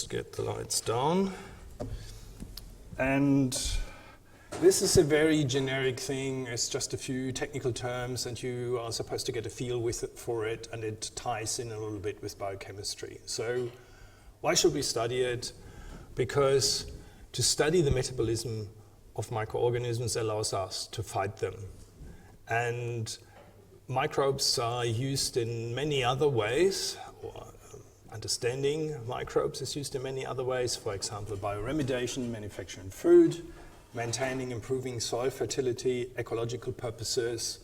just get the lights down. And this is a very generic thing. It's just a few technical terms, and you are supposed to get a feel for it, and it ties in a little bit with biochemistry. So why should we study it? Because to study the metabolism of microorganisms allows us to fight them. And microbes are used in many other ways, or understanding microbes is used in many other ways. For example, bioremediation, manufacturing food, maintaining, improving soil fertility, ecological purposes,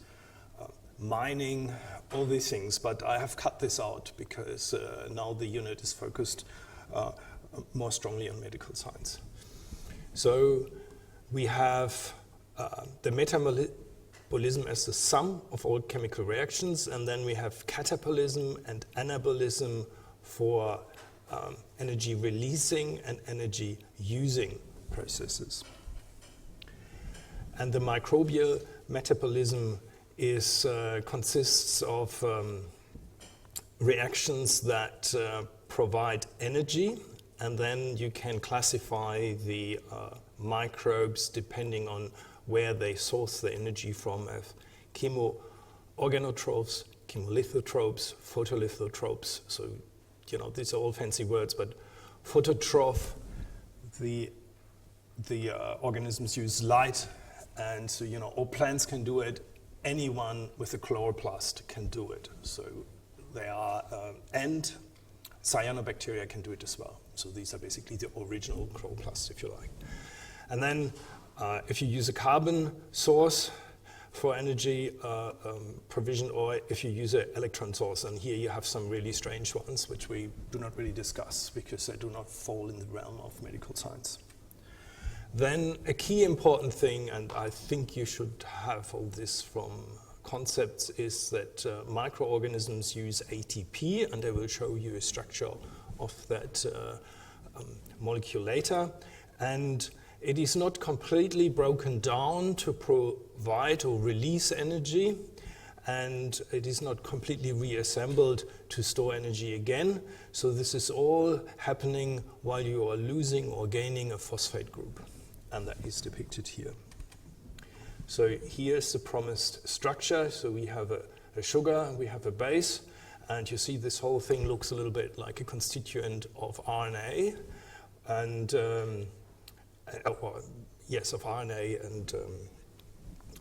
mining, all these things. But I have cut this out because now the unit is focused more strongly on medical science. So we have the metabolism as the sum of all chemical reactions, and then we have catabolism and anabolism for energy releasing and energy using processes. And the microbial metabolism consists of reactions that provide energy, and then you can classify the microbes depending on where they source the energy from, as chemoorganotrophs, chemolithotropes, photolithotropes. So, these are all fancy words, but phototroph, the organisms use light, and so, all plants can do it. Anyone with a chloroplast can do it. So they are, and cyanobacteria can do it as well. So these are basically the original chloroplasts, if you like. And then if you use a carbon source for energy provision, or if you use an electron source, and here you have some really strange ones, which we do not really discuss because they do not fall in the realm of medical science. Then a key important thing, and I think you should have all this from concepts, is that microorganisms use ATP, and I will show you a structure of that molecule later. And it is not completely broken down to provide or release energy, and it is not completely reassembled to store energy again. So this is all happening while you are losing or gaining a phosphate group, and that is depicted here. So here's the promised structure. So we have a sugar, we have a base, and you see this whole thing looks a little bit like a constituent of RNA, and of RNA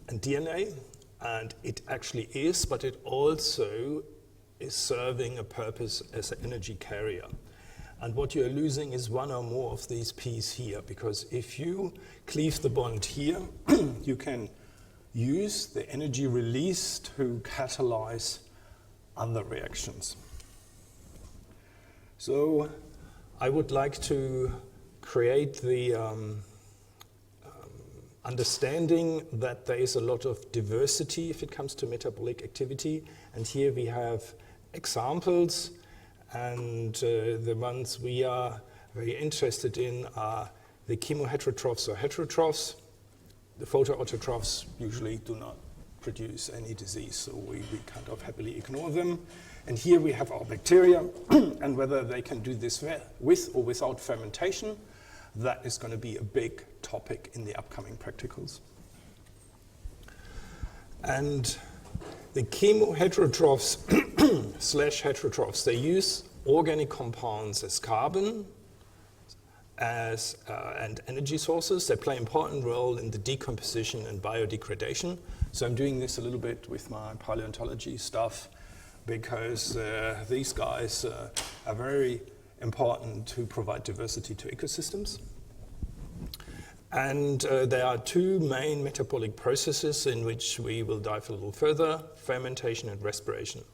and DNA, and it actually is, but it also is serving a purpose as an energy carrier. And what you're losing is one or more of these P's here, because if you cleave the bond here, you can use the energy release to catalyze other reactions. So I would like to create the understanding that there is a lot of diversity if it comes to metabolic activity. And here we have examples, and the ones we are very interested in are the chemoheterotrophs or heterotrophs. The photoautotrophs usually do not produce any disease, so we kind of happily ignore them. And here we have our bacteria, and whether they can do this with or without fermentation, that is going to be a big topic in the upcoming practicals. And the chemoheterotrophs / heterotrophs, they use organic compounds as carbon and energy sources. They play an important role in the decomposition and biodegradation. So I'm doing this a little bit with my paleontology stuff, because these guys are very important to provide diversity to ecosystems. And there are two main metabolic processes in which we will dive a little further: fermentation and respiration.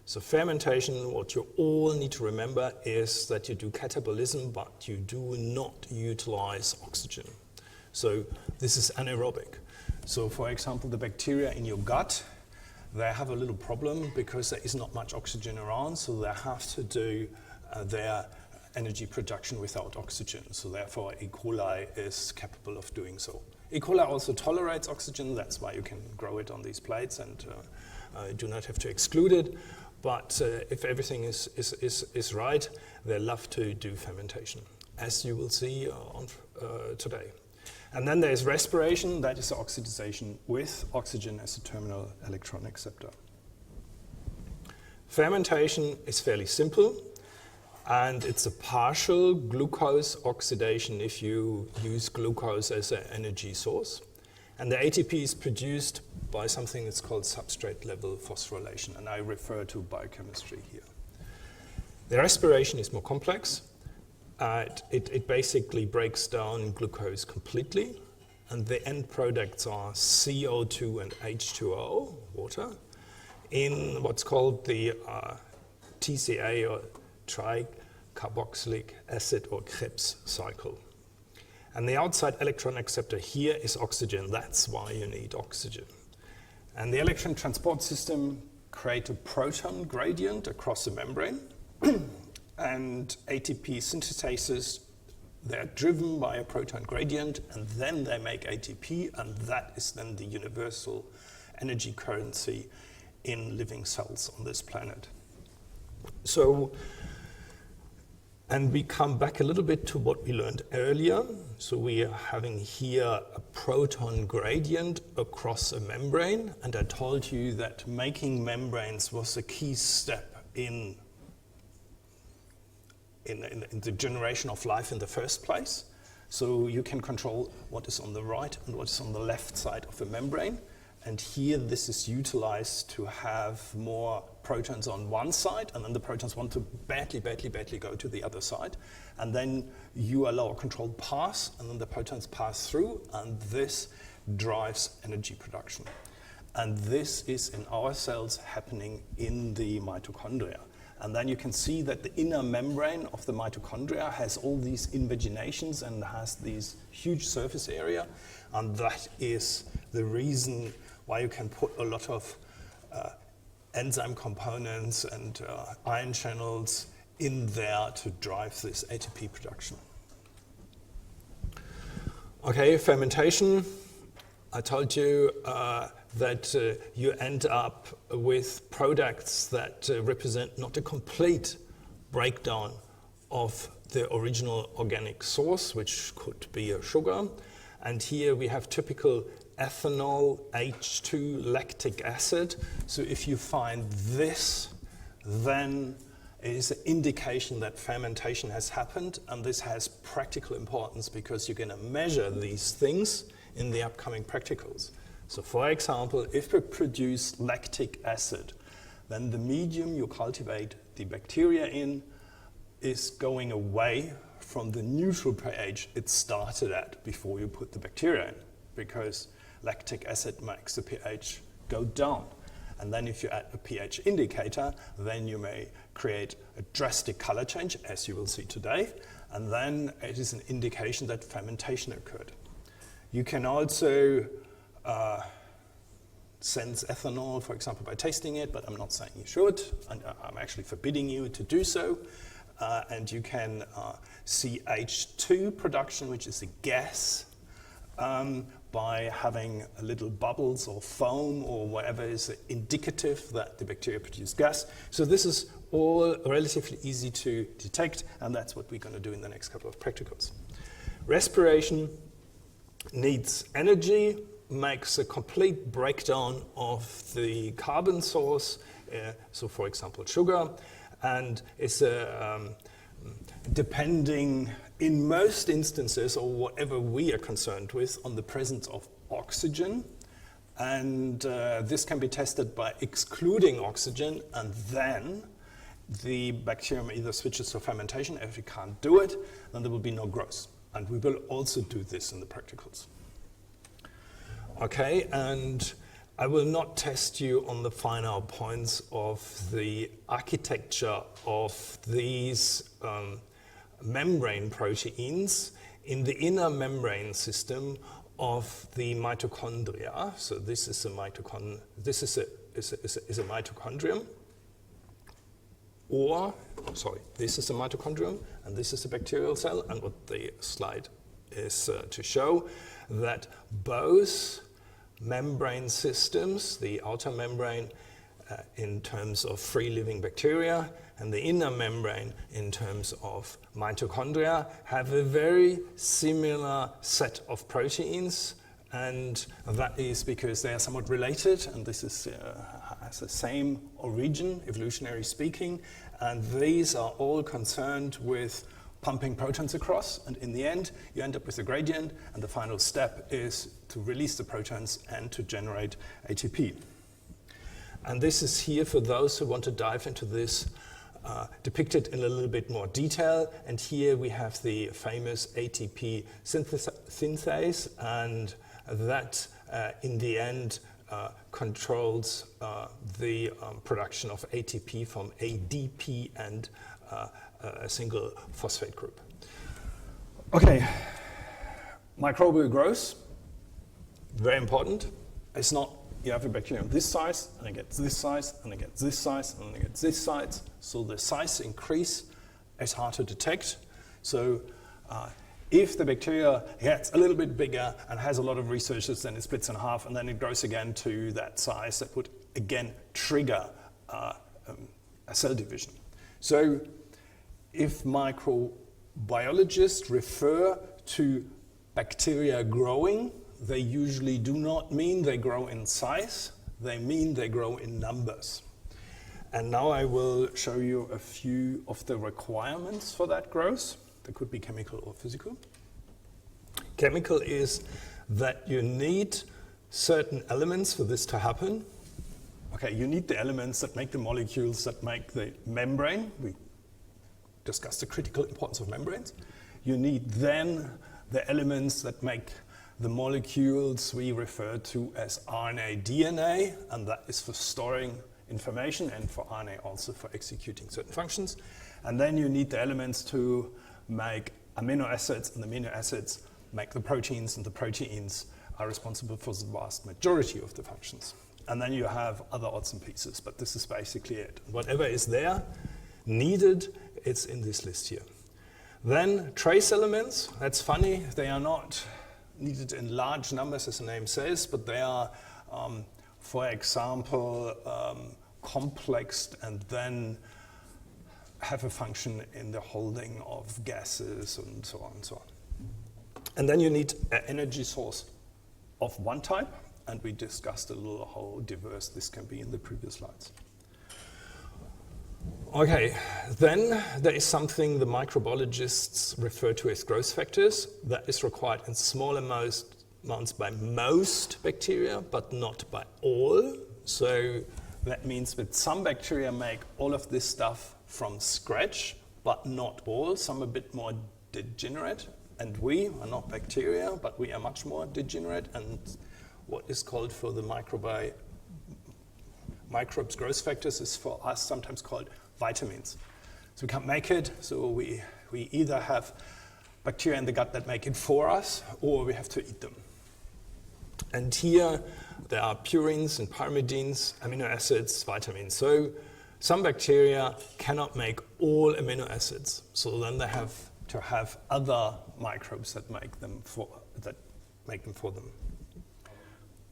So fermentation, what you all need to remember is that you do catabolism, but you do not utilize oxygen. So this is anaerobic. So for example, the bacteria in your gut, they have a little problem because there is not much oxygen around, so they have to do their energy production without oxygen. So therefore, E. coli is capable of doing so. E. coli also tolerates oxygen. That's why you can grow it on these plates and do not have to exclude it. But if everything is right, they love to do fermentation. as you will see today. And then there's respiration, that is oxidization with oxygen as a terminal electron acceptor. Fermentation is fairly simple, and it's a partial glucose oxidation if you use glucose as an energy source. And the ATP is produced by something that's called substrate level phosphorylation, and I refer to biochemistry here. The respiration is more complex. It basically breaks down glucose completely, and the end products are CO2 and H2O, water, in what's called the TCA, or tricarboxylic acid, or Krebs cycle. And the outside electron acceptor here is oxygen. That's why you need oxygen. And the electron transport system creates a proton gradient across the membrane. And ATP synthetases, they're driven by a proton gradient, and then they make ATP, and that is then the universal energy currency in living cells on this planet. So, and we come back a little bit to what we learned earlier. So we are having here a proton gradient across a membrane, and I told you that making membranes was a key step in the generation of life in the first place. So you can control what is on the right and what is on the left side of the membrane. And here this is utilized to have more protons on one side, and then the protons want to badly go to the other side. And then you allow a controlled pass, and then the protons pass through, and this drives energy production. And this is in our cells happening in the mitochondria. And then you can see that the inner membrane of the mitochondria has all these invaginations and has this huge surface area. And that is the reason why you can put a lot of enzyme components and ion channels in there to drive this ATP production. Okay, fermentation. I told you that you end up with products that represent not a complete breakdown of the original organic source, which could be a sugar. And here we have typical ethanol, H2 lactic acid. So if you find this, then it is an indication that fermentation has happened, and this has practical importance because you're going to measure these things in the upcoming practicals. So for example, if we produce lactic acid, then the medium you cultivate the bacteria in is going away from the neutral pH it started at before you put the bacteria in, because lactic acid makes the pH go down. And then if you add a pH indicator, then you may create a drastic color change, as you will see today, and then it is an indication that fermentation occurred. You can also sense ethanol, for example, by tasting it, but I'm not saying you should, and I'm actually forbidding you to do so. And you can see H2 production, which is a gas, by having a little bubbles or foam or whatever is indicative that the bacteria produce gas. So this is all relatively easy to detect, and that's what we're going to do in the next couple of practicals. Respiration needs energy, makes a complete breakdown of the carbon source, so for example sugar, and it's depending in most instances, or whatever we are concerned with, on the presence of oxygen. And this can be tested by excluding oxygen, and then the bacterium either switches to fermentation. If we can't do it, then there will be no growth. And we will also do this in the practicals. Okay, and I will not test you on the finer points of the architecture of these membrane proteins in the inner membrane system of the mitochondria. So this is a mitochondrium. This is a mitochondrium. Or, sorry, this is a mitochondrium, and this is a bacterial cell. And what the slide is to show that both membrane systems, the outer membrane in terms of free living bacteria, and the inner membrane in terms of mitochondria have a very similar set of proteins, and that is because they are somewhat related, and this is has the same origin, evolutionary speaking, and these are all concerned with pumping protons across, and in the end you end up with a gradient, and the final step is to release the protons and to generate ATP. And this is here for those who want to dive into this, depicted in a little bit more detail. And here we have the famous ATP synthase, and that in the end controls the production of ATP from ADP and a single phosphate group. Okay, microbial growth, very important. It's not you have a bacterium this size, and it gets this size, and it gets this size, and it gets this size. So the size increase is hard to detect. So if the bacteria gets a little bit bigger and has a lot of researchers, then it splits in half, and then it grows again to that size that would again trigger a cell division. So if microbiologists refer to bacteria growing, they usually do not mean they grow in size, they mean they grow in numbers. And now I will show you a few of the requirements for that growth. They could be chemical or physical. Chemical is that you need certain elements for this to happen. Okay, you need the elements that make the molecules that make the membrane. We discussed the critical importance of membranes. You need then the elements that make the molecules we refer to as RNA, DNA, and that is for storing information, and for RNA also for executing certain functions. And then you need the elements to make amino acids, and the amino acids make the proteins, and the proteins are responsible for the vast majority of the functions. And then you have other odds and pieces, but this is basically it. Whatever is there, needed, it's in this list here. Then trace elements, that's funny, they are not needed in large numbers, as the name says, but they are, for example, complexed and then have a function in the holding of gases and so on and so on. And then you need an energy source of one type, and we discussed a little how diverse this can be in the previous slides. Okay, then there is something the microbiologists refer to as growth factors. That is required in small amounts by most bacteria, but not by all. So that means that some bacteria make all of this stuff from scratch, but not all. Some are a bit more degenerate. And we are not bacteria, but we are much more degenerate. And what is called for the microbes growth factors is for us sometimes called vitamins. So we can't make it, so we either have bacteria in the gut that make it for us, or we have to eat them. And here there are purines and pyrimidines, amino acids, vitamins. So some bacteria cannot make all amino acids, so then they have to have other microbes that make them for them.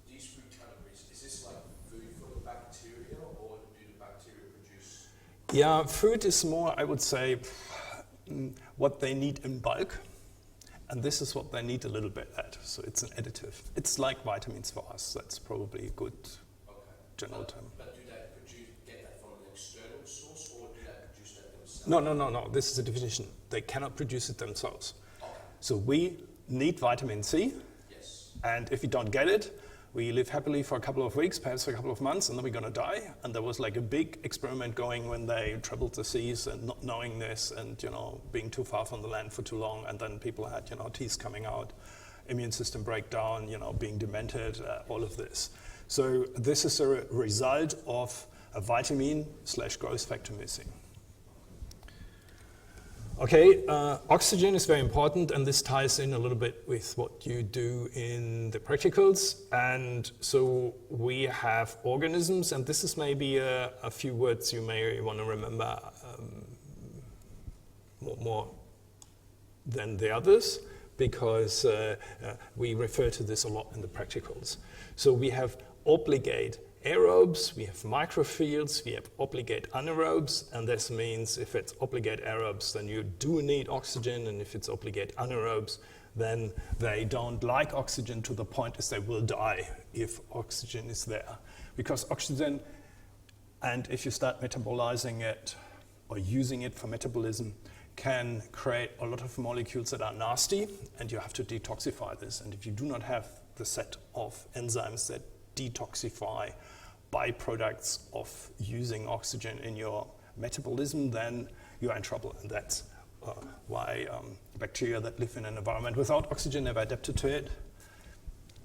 These food categories, is this like food for the bacteria, or do the bacteria produce? Yeah, food is more, I would say, what they need in bulk, and this is what they need a little bit at. So it's an additive. It's like vitamins for us. That's probably a good general term. But do they get that from an external source, or do they produce that themselves? No. This is a definition. They cannot produce it themselves. Okay. So we need vitamin C, yes, and if we don't get it, we live happily for a couple of weeks, perhaps for a couple of months, and then we're going to die. And there was like a big experiment going when they traveled the seas and not knowing this, and being too far from the land for too long, and then people had teeth coming out, immune system breakdown, being demented, all of this. So this is a result of a vitamin/growth factor missing. Okay, oxygen is very important, and this ties in a little bit with what you do in the practicals. And so we have organisms, and this is maybe a few words you may want to remember more than the others, because we refer to this a lot in the practicals. So we have obligate aerobes, we have microfields, we have obligate anaerobes, and this means if it's obligate aerobes, then you do need oxygen, and if it's obligate anaerobes, then they don't like oxygen to the point as they will die if oxygen is there. Because oxygen, and if you start metabolizing it or using it for metabolism, can create a lot of molecules that are nasty, and you have to detoxify this. And if you do not have the set of enzymes that detoxify byproducts of using oxygen in your metabolism, then you are in trouble. And that's why bacteria that live in an environment without oxygen never adapted to it,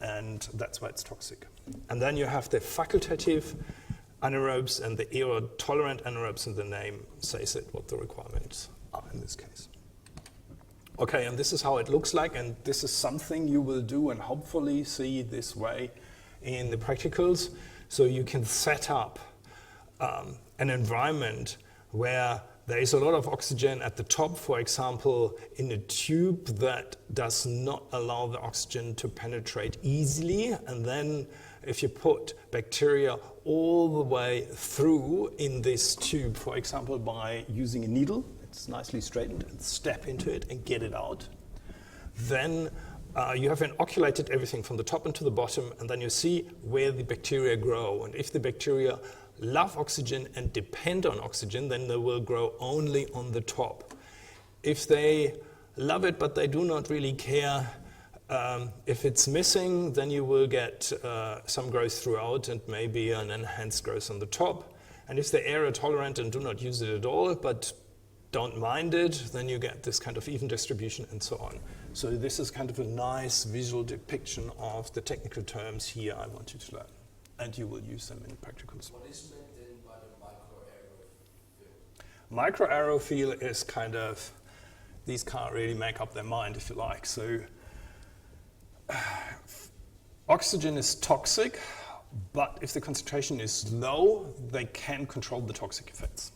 and that's why it's toxic. And then you have the facultative anaerobes and the aerotolerant anaerobes, and the name says it, what the requirements are in this case. Okay, and this is how it looks like, and this is something you will do and hopefully see this way in the practicals. So you can set up an environment where there is a lot of oxygen at the top, for example, in a tube that does not allow the oxygen to penetrate easily. And then if you put bacteria all the way through in this tube, for example, by using a needle, it's nicely straightened, and step into it and get it out, then you have inoculated everything from the top and to the bottom, and then you see where the bacteria grow. And if the bacteria love oxygen and depend on oxygen, then they will grow only on the top. If they love it but they do not really care if it's missing, then you will get some growth throughout and maybe an enhanced growth on the top. And if they're aerotolerant and do not use it at all but don't mind it, then you get this kind of even distribution and so on. So this is kind of a nice visual depiction of the technical terms here I want you to learn, and you will use them in practicals. What is meant then by the Microaerofield is kind of, these can't really make up their mind, if you like. So oxygen is toxic, but if the concentration is low, they can control the toxic effects.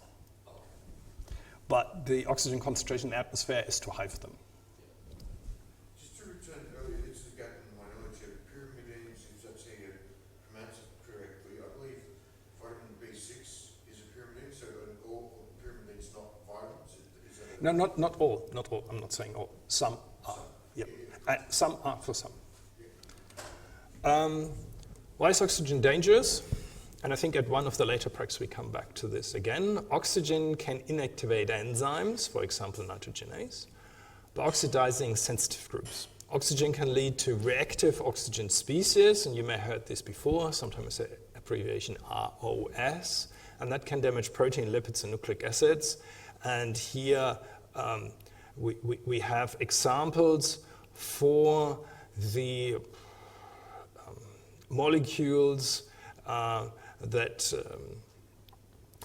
But the oxygen concentration in the atmosphere is too high for them. Just to return earlier, this has gotten my knowledge of pyrimidines, if that's how you pronounce it correctly. I believe vitamin B6 is a pyrimidine, so all pyrimidines not vitamins? Is that No, not all. Not all. I'm not saying all. Some are. Yep. Some are for some. Why is oxygen dangerous? And I think at one of the later precs we come back to this again. Oxygen can inactivate enzymes, for example nitrogenase, by oxidizing sensitive groups. Oxygen can lead to reactive oxygen species, and you may have heard this before, sometimes the abbreviation ROS, and that can damage protein, lipids, and nucleic acids. And here we have examples for the molecules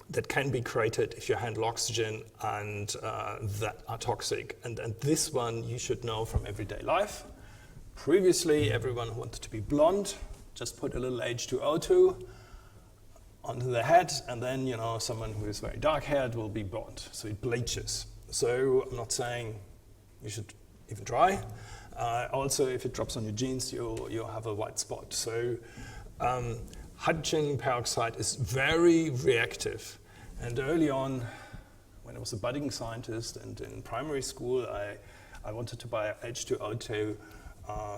that can be created if you handle oxygen and that are toxic. And this one you should know from everyday life. Previously, everyone who wanted to be blonde just put a little H2O2 onto their head, and then someone who is very dark-haired will be blonde. So it bleaches. So I'm not saying you should even try. Also, if it drops on your jeans, you'll have a white spot. So hydrogen peroxide is very reactive. And early on, when I was a budding scientist and in primary school, I wanted to buy H2O2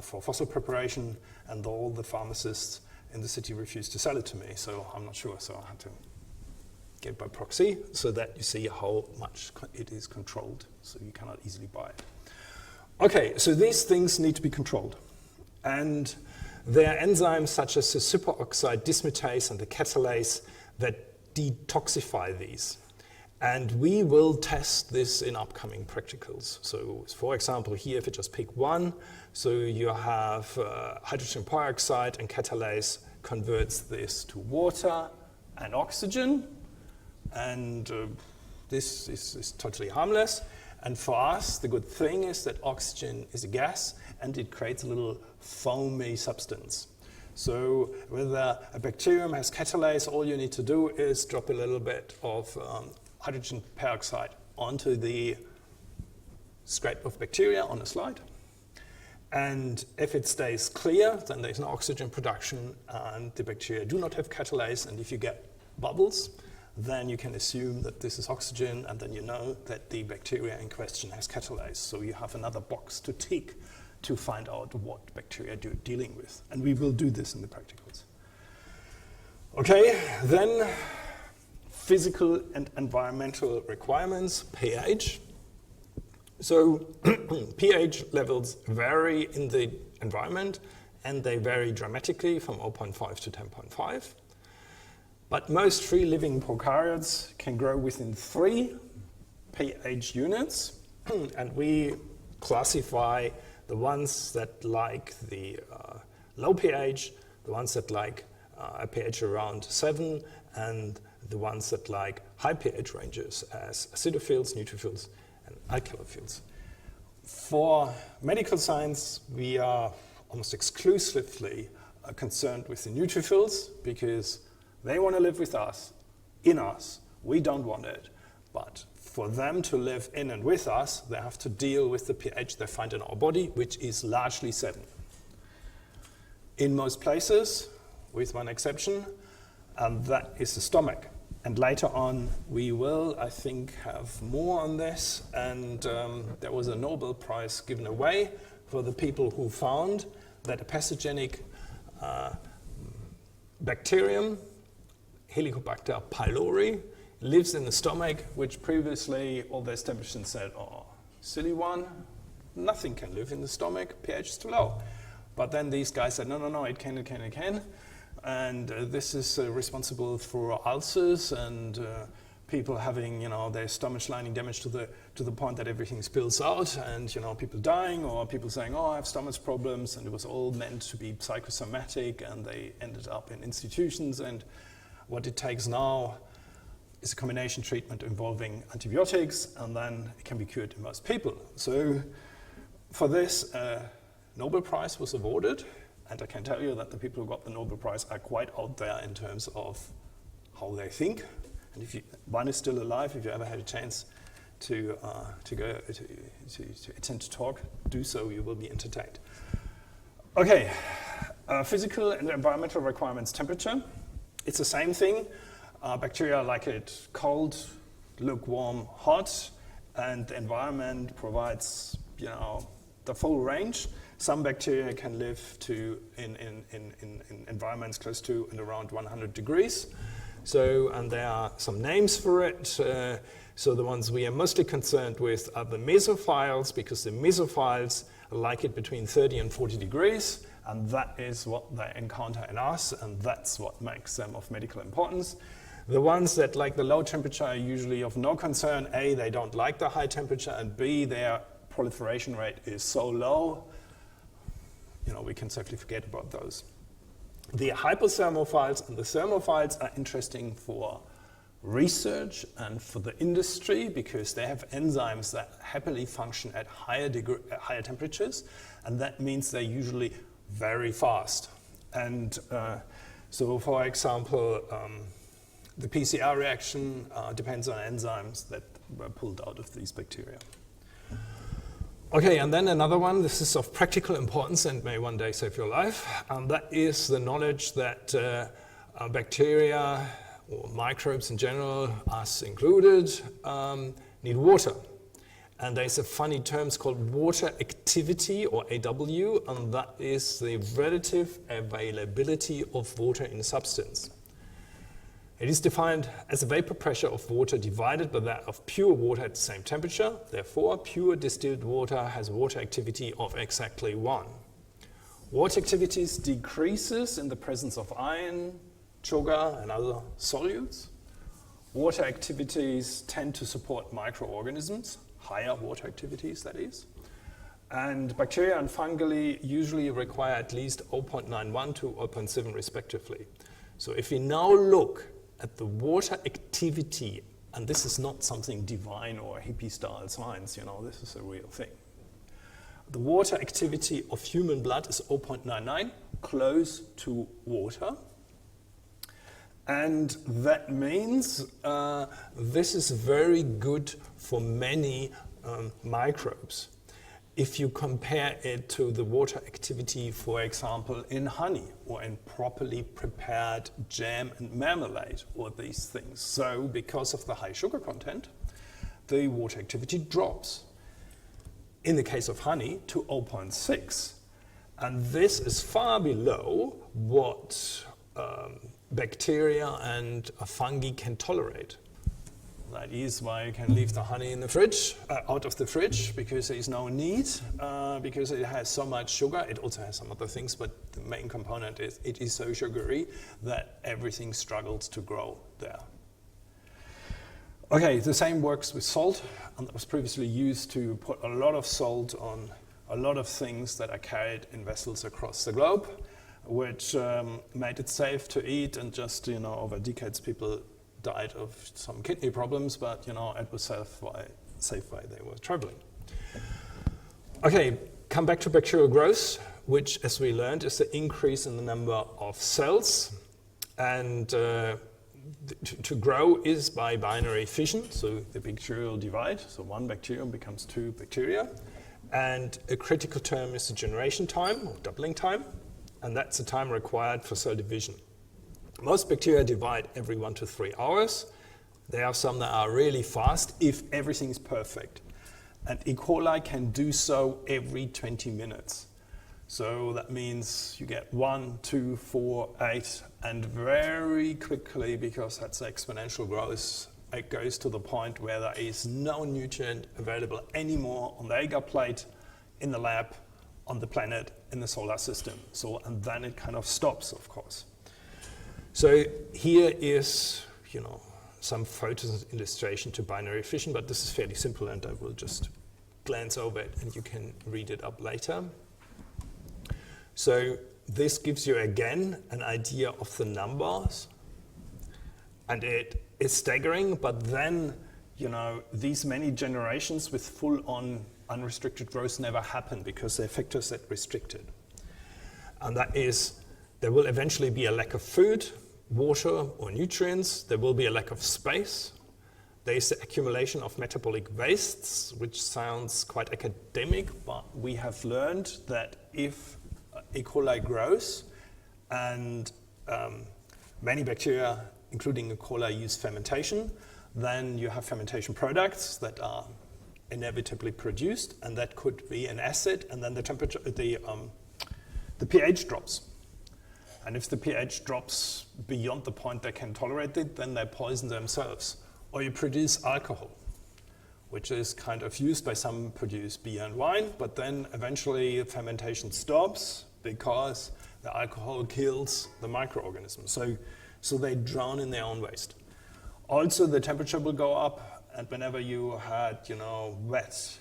for fossil preparation, and all the pharmacists in the city refused to sell it to me, so I'm not sure. So I had to get it by proxy, so that you see how much it is controlled, so you cannot easily buy it. Okay, so these things need to be controlled. And there are enzymes such as the superoxide dismutase and the catalase that detoxify these. And we will test this in upcoming practicals. So for example, here, if you just pick one, so you have hydrogen peroxide, and catalase converts this to water and oxygen. And this is totally harmless. And for us, the good thing is that oxygen is a gas, and it creates a little foamy substance. So whether a bacterium has catalase, all you need to do is drop a little bit of hydrogen peroxide onto the scrape of bacteria on a slide. And if it stays clear, then there's no oxygen production and the bacteria do not have catalase. And if you get bubbles, then you can assume that this is oxygen, and then you know that the bacteria in question has catalase. So you have another box to tick to find out what bacteria you're dealing with. And we will do this in the practicals. Okay, then physical and environmental requirements, pH. So pH levels vary in the environment, and they vary dramatically from 0.5 to 10.5. But most free-living prokaryotes can grow within 3 pH units, and we classify the ones that like the low pH, the ones that like a pH around 7, and the ones that like high pH ranges as acidophils, neutrophils, and alkalophils. For medical science, we are almost exclusively concerned with the neutrophils because they want to live with us, in us. We don't want it. But for them to live in and with us, they have to deal with the pH they find in our body, which is largely 7. In most places, with one exception, and that is the stomach. And later on, we will, I think, have more on this. And there was a Nobel Prize given away for the people who found that a pathogenic bacterium, Helicobacter pylori, lives in the stomach, which previously all the establishments said, oh, silly one, nothing can live in the stomach, pH is too low. But then these guys said, no, it can. And this is responsible for ulcers and people having, their stomach lining damaged to the point that everything spills out, and people dying, or people saying, oh, I have stomach problems, and it was all meant to be psychosomatic, and they ended up in institutions. And what it takes now is a combination treatment involving antibiotics, and then it can be cured in most people. So for this, Nobel Prize was awarded. And I can tell you that the people who got the Nobel Prize are quite out there in terms of how they think. And if one is still alive, if you ever had a chance to go to attend a talk, do so, you will be entertained. Okay, physical and environmental requirements, temperature. It's the same thing. Bacteria like it cold, lukewarm, hot, and the environment provides, the full range. Some bacteria can live in environments close to and around 100 degrees. So, and there are some names for it. So the ones we are mostly concerned with are the mesophiles, because the mesophiles like it between 30 and 40 degrees, and that is what they encounter in us, and that's what makes them of medical importance. The ones that like the low temperature are usually of no concern. A, they don't like the high temperature, and B, their proliferation rate is so low, we can safely forget about those. The hypothermophiles and the thermophiles are interesting for research and for the industry because they have enzymes that happily function at higher temperatures, and that means they're usually very fast. And so, for example, the PCR reaction depends on enzymes that were pulled out of these bacteria. Okay, and then another one, this is of practical importance and may one day save your life, and that is the knowledge that bacteria or microbes in general, us included, need water. And there's a funny term called water activity, or AW, and that is the relative availability of water in a substance. It is defined as the vapor pressure of water divided by that of pure water at the same temperature. Therefore, pure distilled water has water activity of exactly 1. Water activity decreases in the presence of iron, sugar, and other solutes. Water activities tend to support microorganisms, higher water activities, that is. And bacteria and fungi usually require at least 0.91 to 0.7 respectively. So if we now look at the water activity, and this is not something divine or hippie-style science, this is a real thing. The water activity of human blood is 0.99, close to water. And that means this is very good for many microbes. if you compare it to the water activity, for example, in honey or in properly prepared jam and marmalade or these things. So because of the high sugar content, the water activity drops. In the case of honey, to 0.6. And this is far below what bacteria and fungi can tolerate. That is why you can leave the honey in the fridge, out of the fridge, because there is no need, because it has so much sugar. It also has some other things, but the main component is it is so sugary that everything struggles to grow there. Okay, the same works with salt, and that was previously used to put a lot of salt on a lot of things that are carried in vessels across the globe, which made it safe to eat, and just, over decades people died of some kidney problems, but it was safe while they were traveling. Okay, come back to bacterial growth, which, as we learned, is the increase in the number of cells. And to grow is by binary fission, so the bacterial divide, so one bacterium becomes two bacteria. And a critical term is the generation time, or doubling time, and that's the time required for cell division. Most bacteria divide every 1 to 3 hours. There are some that are really fast if everything is perfect. And E. coli can do so every 20 minutes. So that means you get 1, 2, 4, 8, and very quickly, because that's exponential growth, it goes to the point where there is no nutrient available anymore on the agar plate, in the lab, on the planet, in the solar system. And then it kind of stops, of course. So here is, some photos illustration to binary fission, but this is fairly simple, and I will just glance over it and you can read it up later. So this gives you again an idea of the numbers, and it is staggering, but then, these many generations with full-on unrestricted growth never happen because they're factors that restrict it. And that is, there will eventually be a lack of food, water or nutrients. There will be a lack of space. There is the accumulation of metabolic wastes, which sounds quite academic, but we have learned that if E. coli grows, and many bacteria, including E. coli, use fermentation, then you have fermentation products that are inevitably produced, and that could be an acid, and then the temperature, the pH drops. And if the pH drops beyond the point they can tolerate it, then they poison themselves. Or you produce alcohol, which is kind of used by some produce beer and wine, but then eventually fermentation stops because the alcohol kills the microorganisms. So they drown in their own waste. Also, the temperature will go up, and whenever you had, wet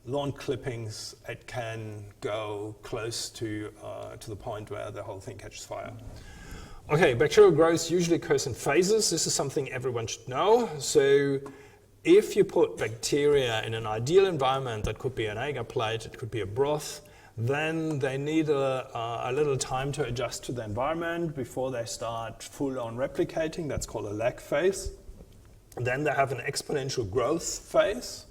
lawn clippings, it can go close to the point where the whole thing catches fire. Okay, bacterial growth usually occurs in phases. This is something everyone should know. So if you put bacteria in an ideal environment, that could be an agar plate, it could be a broth, then they need a little time to adjust to the environment before they start full-on replicating. That's called a lag phase. Then they have an exponential growth phase,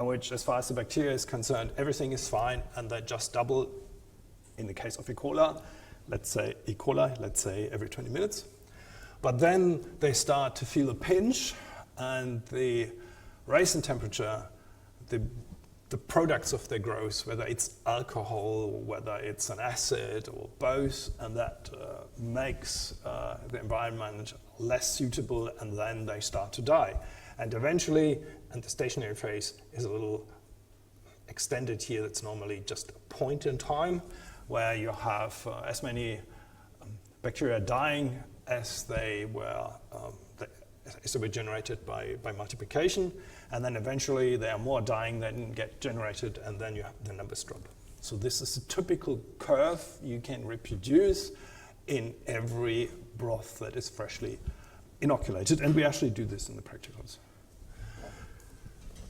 in which, as far as the bacteria is concerned, everything is fine, and they just double. In the case of E. coli, let's say every 20 minutes. But then they start to feel a pinch, and the rise in temperature, the products of their growth, whether it's alcohol, whether it's an acid, or both, and that makes the environment less suitable, and then they start to die. And eventually, and the stationary phase is a little extended here, that's normally just a point in time, where you have as many bacteria dying as they were generated by multiplication, and then eventually there are more dying than get generated, and then you have the numbers drop. So this is a typical curve you can reproduce in every broth that is freshly inoculated, and we actually do this in the practicals.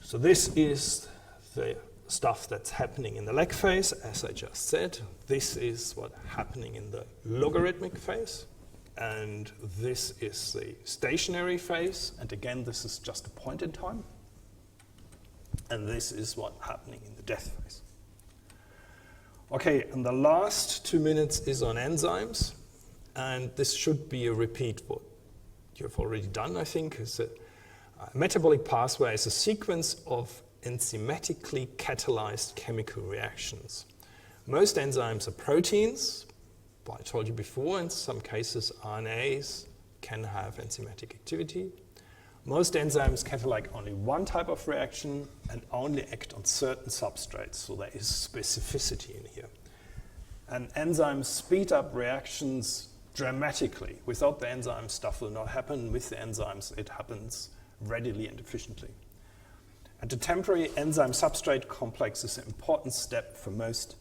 So this is the stuff that's happening in the lag phase, as I just said. This is what's happening in the logarithmic phase. And this is the stationary phase. And again, this is just a point in time. And this is what's happening in the death phase. Okay, and the last 2 minutes is on enzymes, and this should be a repeat what you've already done, I think. Is a metabolic pathway is a sequence of enzymatically catalyzed chemical reactions. Most enzymes are proteins, but I told you before, in some cases RNAs can have enzymatic activity. Most enzymes catalyze only one type of reaction and only act on certain substrates, so there is specificity in here. And enzymes speed up reactions dramatically. Without the enzymes, stuff will not happen. With the enzymes, it happens readily and efficiently. And the temporary enzyme-substrate complex is an important step for most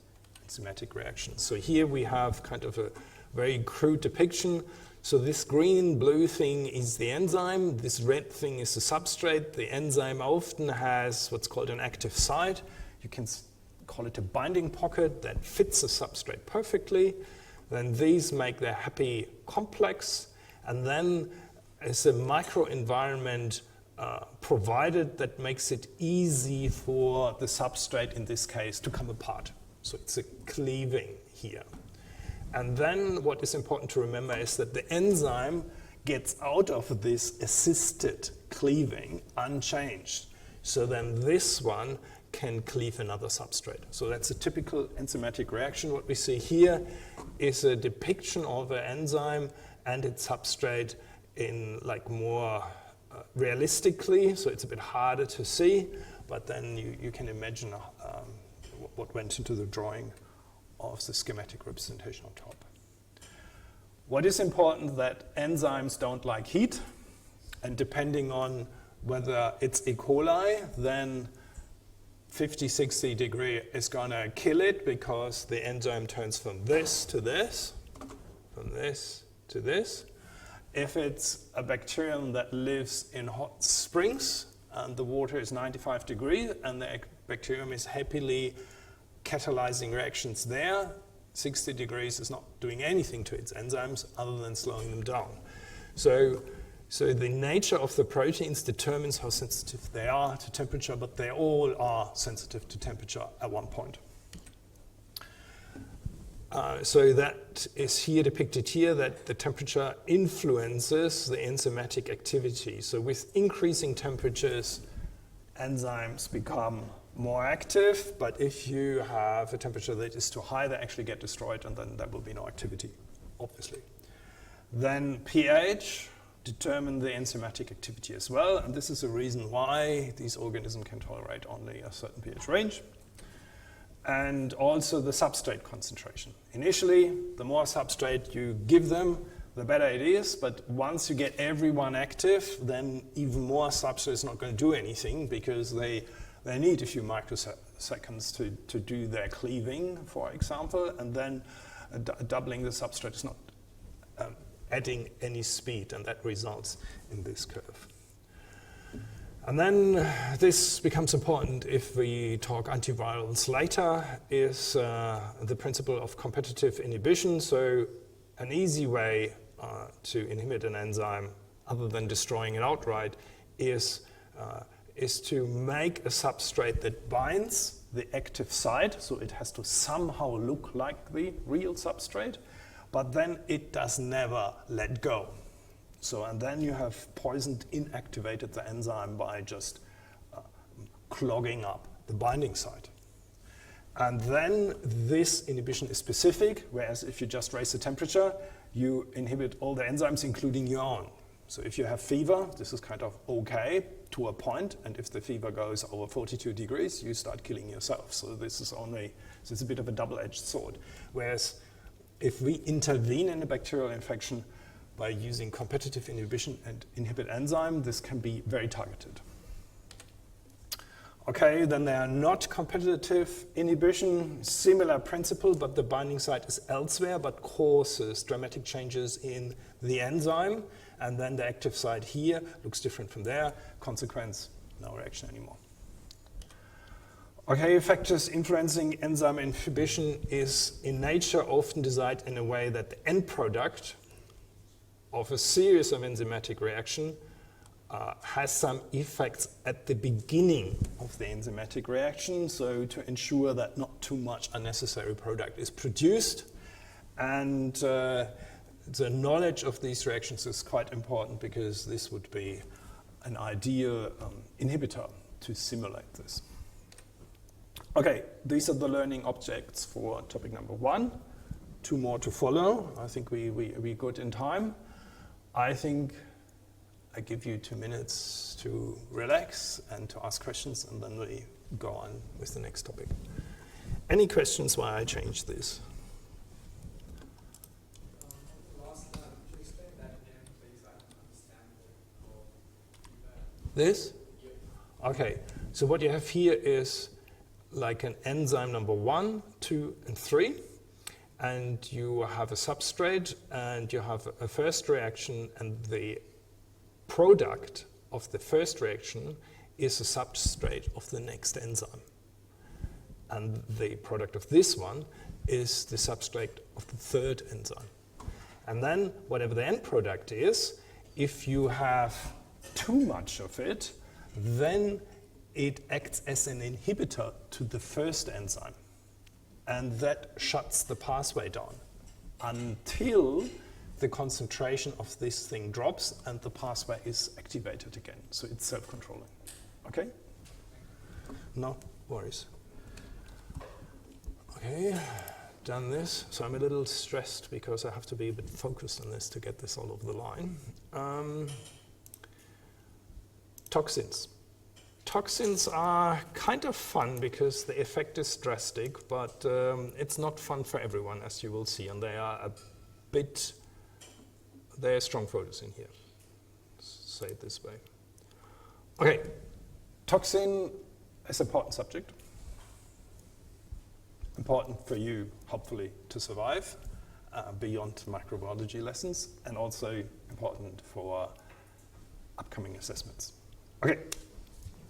enzymatic reactions. So here we have kind of a very crude depiction. So this green-blue thing is the enzyme, this red thing is the substrate. The enzyme often has what's called an active site. You can call it a binding pocket that fits the substrate perfectly. Then these make their happy complex, and then is a microenvironment provided that makes it easy for the substrate, in this case, to come apart. So it's a cleaving here. And then what is important to remember is that the enzyme gets out of this assisted cleaving unchanged. So then this one can cleave another substrate. So that's a typical enzymatic reaction. What we see here is a depiction of an enzyme and its substrate in like more realistically, so it's a bit harder to see, but then you can imagine what went into the drawing of the schematic representation on top. What is important that enzymes don't like heat, and depending on whether it's E. coli, then 50, 60 degree is gonna kill it because the enzyme turns from this to this, from this to this. If it's a bacterium that lives in hot springs and the water is 95 degrees and the bacterium is happily catalyzing reactions there, 60 degrees is not doing anything to its enzymes other than slowing them down. So the nature of the proteins determines how sensitive they are to temperature, but they all are sensitive to temperature at one point. So that is here depicted here, that the temperature influences the enzymatic activity. So with increasing temperatures, enzymes become more active, but if you have a temperature that is too high, they actually get destroyed, and then there will be no activity, obviously. Then pH determine the enzymatic activity as well, and this is a reason why these organisms can tolerate only a certain pH range. And also the substrate concentration. Initially, the more substrate you give them, the better it is, but once you get everyone active, then even more substrate is not going to do anything because they need a few microseconds to do their cleaving, for example, and then doubling the substrate is not adding any speed, and that results in this curve. And then this becomes important if we talk antivirals later, is the principle of competitive inhibition. So an easy way to inhibit an enzyme, other than destroying it outright, is to make a substrate that binds the active site, so it has to somehow look like the real substrate, but then it does never let go. So, and then you have poisoned, inactivated the enzyme by just clogging up the binding site. And then this inhibition is specific, whereas if you just raise the temperature, you inhibit all the enzymes, including your own. So if you have fever, this is kind of okay to a point, and if the fever goes over 42 degrees, you start killing yourself. So this is only, so it's a bit of a double-edged sword. Whereas if we intervene in a bacterial infection by using competitive inhibition and inhibit enzyme, this can be very targeted. Okay, then there are not competitive inhibition, similar principle, but the binding site is elsewhere, but causes dramatic changes in the enzyme, and then the active site here looks different from there. Consequence, no reaction anymore. Okay, factors influencing enzyme inhibition is in nature often designed in a way that the end product of a series of enzymatic reaction has some effects at the beginning of the enzymatic reaction, so to ensure that not too much unnecessary product is produced. And the knowledge of these reactions is quite important because this would be an ideal inhibitor to simulate this. Okay, these are the learning objects for topic number 1. 2 more to follow. I think we're good in time. I think I give you 2 minutes to relax and to ask questions, and then we go on with the next topic. Any questions why I changed this? Last time, could you explain that again, please? I don't understand This? Yep. Okay, so what you have here is like an enzyme number 1, 2, and 3. And you have a substrate, and you have a first reaction, and the product of the first reaction is a substrate of the next enzyme. And the product of this one is the substrate of the third enzyme. And then whatever the end product is, if you have too much of it, then it acts as an inhibitor to the first enzyme. And that shuts the pathway down until the concentration of this thing drops and the pathway is activated again. So it's self-controlling. Okay? No worries. Okay, done this. So I'm a little stressed because I have to be a bit focused on this to get this all over the line. Toxins. Toxins are kind of fun because the effect is drastic, but it's not fun for everyone, as you will see, and they are there are strong photos in here. Say it this way. Okay, toxin is an important subject. Important for you, hopefully, to survive beyond microbiology lessons, and also important for upcoming assessments. Okay.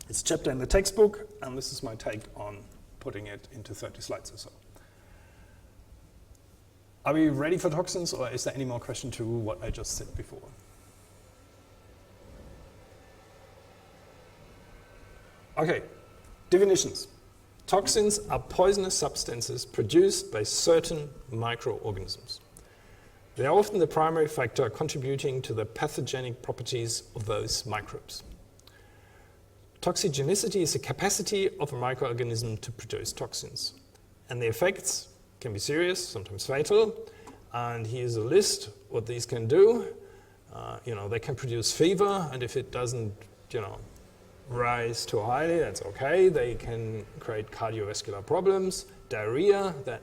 It's a chapter in the textbook, and this is my take on putting it into 30 slides or so. Are we ready for toxins, or is there any more question to what I just said before? Okay, definitions. Toxins are poisonous substances produced by certain microorganisms. They are often the primary factor contributing to the pathogenic properties of those microbes. Toxigenicity is the capacity of a microorganism to produce toxins. And the effects can be serious, sometimes fatal. And here's a list what these can do. They can produce fever, and if it doesn't, rise too highly, that's okay. They can create cardiovascular problems, diarrhea, that,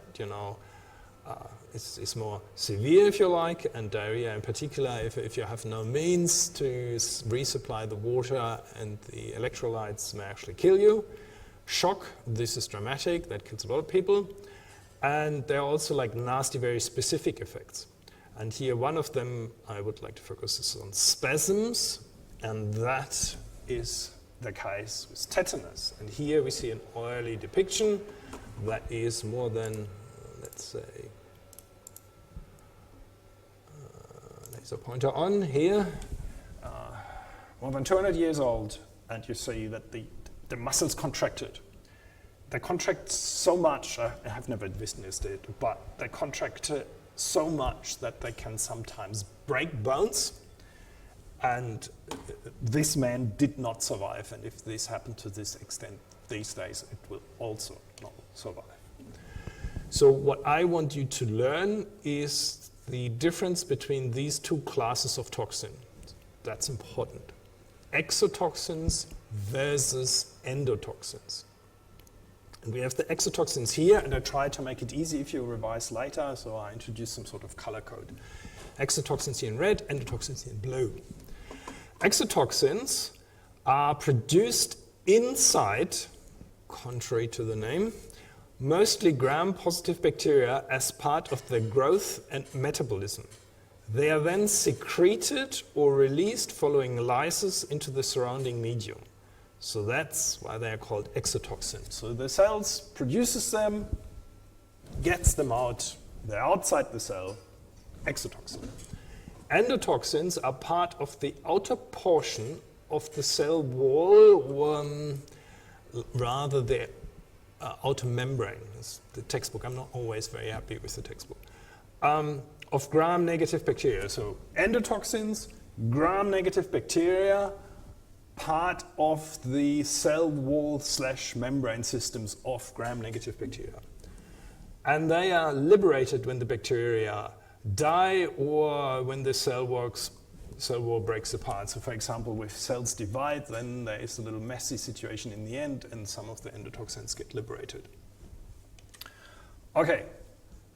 is more severe, if you like, and diarrhea in particular, if you have no means to resupply the water and the electrolytes, may actually kill you. Shock, this is dramatic, that kills a lot of people. And there are also like nasty, very specific effects. And here one of them I would like to focus is on spasms, and that is the case with tetanus. And here we see an early depiction that is more than, let's say, laser pointer on here, more than 200 years old, and you see that the muscles contracted. They contract so much, I have never witnessed it, but they contract so much that they can sometimes break bones, and this man did not survive, and if this happened to this extent these days, it will also not survive. So what I want you to learn is the difference between these two classes of toxin. That's important. Exotoxins versus endotoxins. And we have the exotoxins here, and I try to make it easy if you revise later, so I introduce some sort of color code. Exotoxins here in red, endotoxins here in blue. Exotoxins are produced inside, contrary to the name, mostly gram-positive bacteria as part of their growth and metabolism. They are then secreted or released following lysis into the surrounding medium. So that's why they are called exotoxins. So the cells produces them, gets them out, they're outside the cell, exotoxin. Endotoxins are part of the outer portion of the cell wall, rather the outer membrane. It's the textbook. I'm not always very happy with the textbook. Of gram-negative bacteria. So endotoxins, gram-negative bacteria, part of the cell wall / membrane systems of gram-negative bacteria. And they are liberated when the bacteria die or when the cell wall breaks apart. So for example, if cells divide, then there is a little messy situation in the end and some of the endotoxins get liberated. Okay,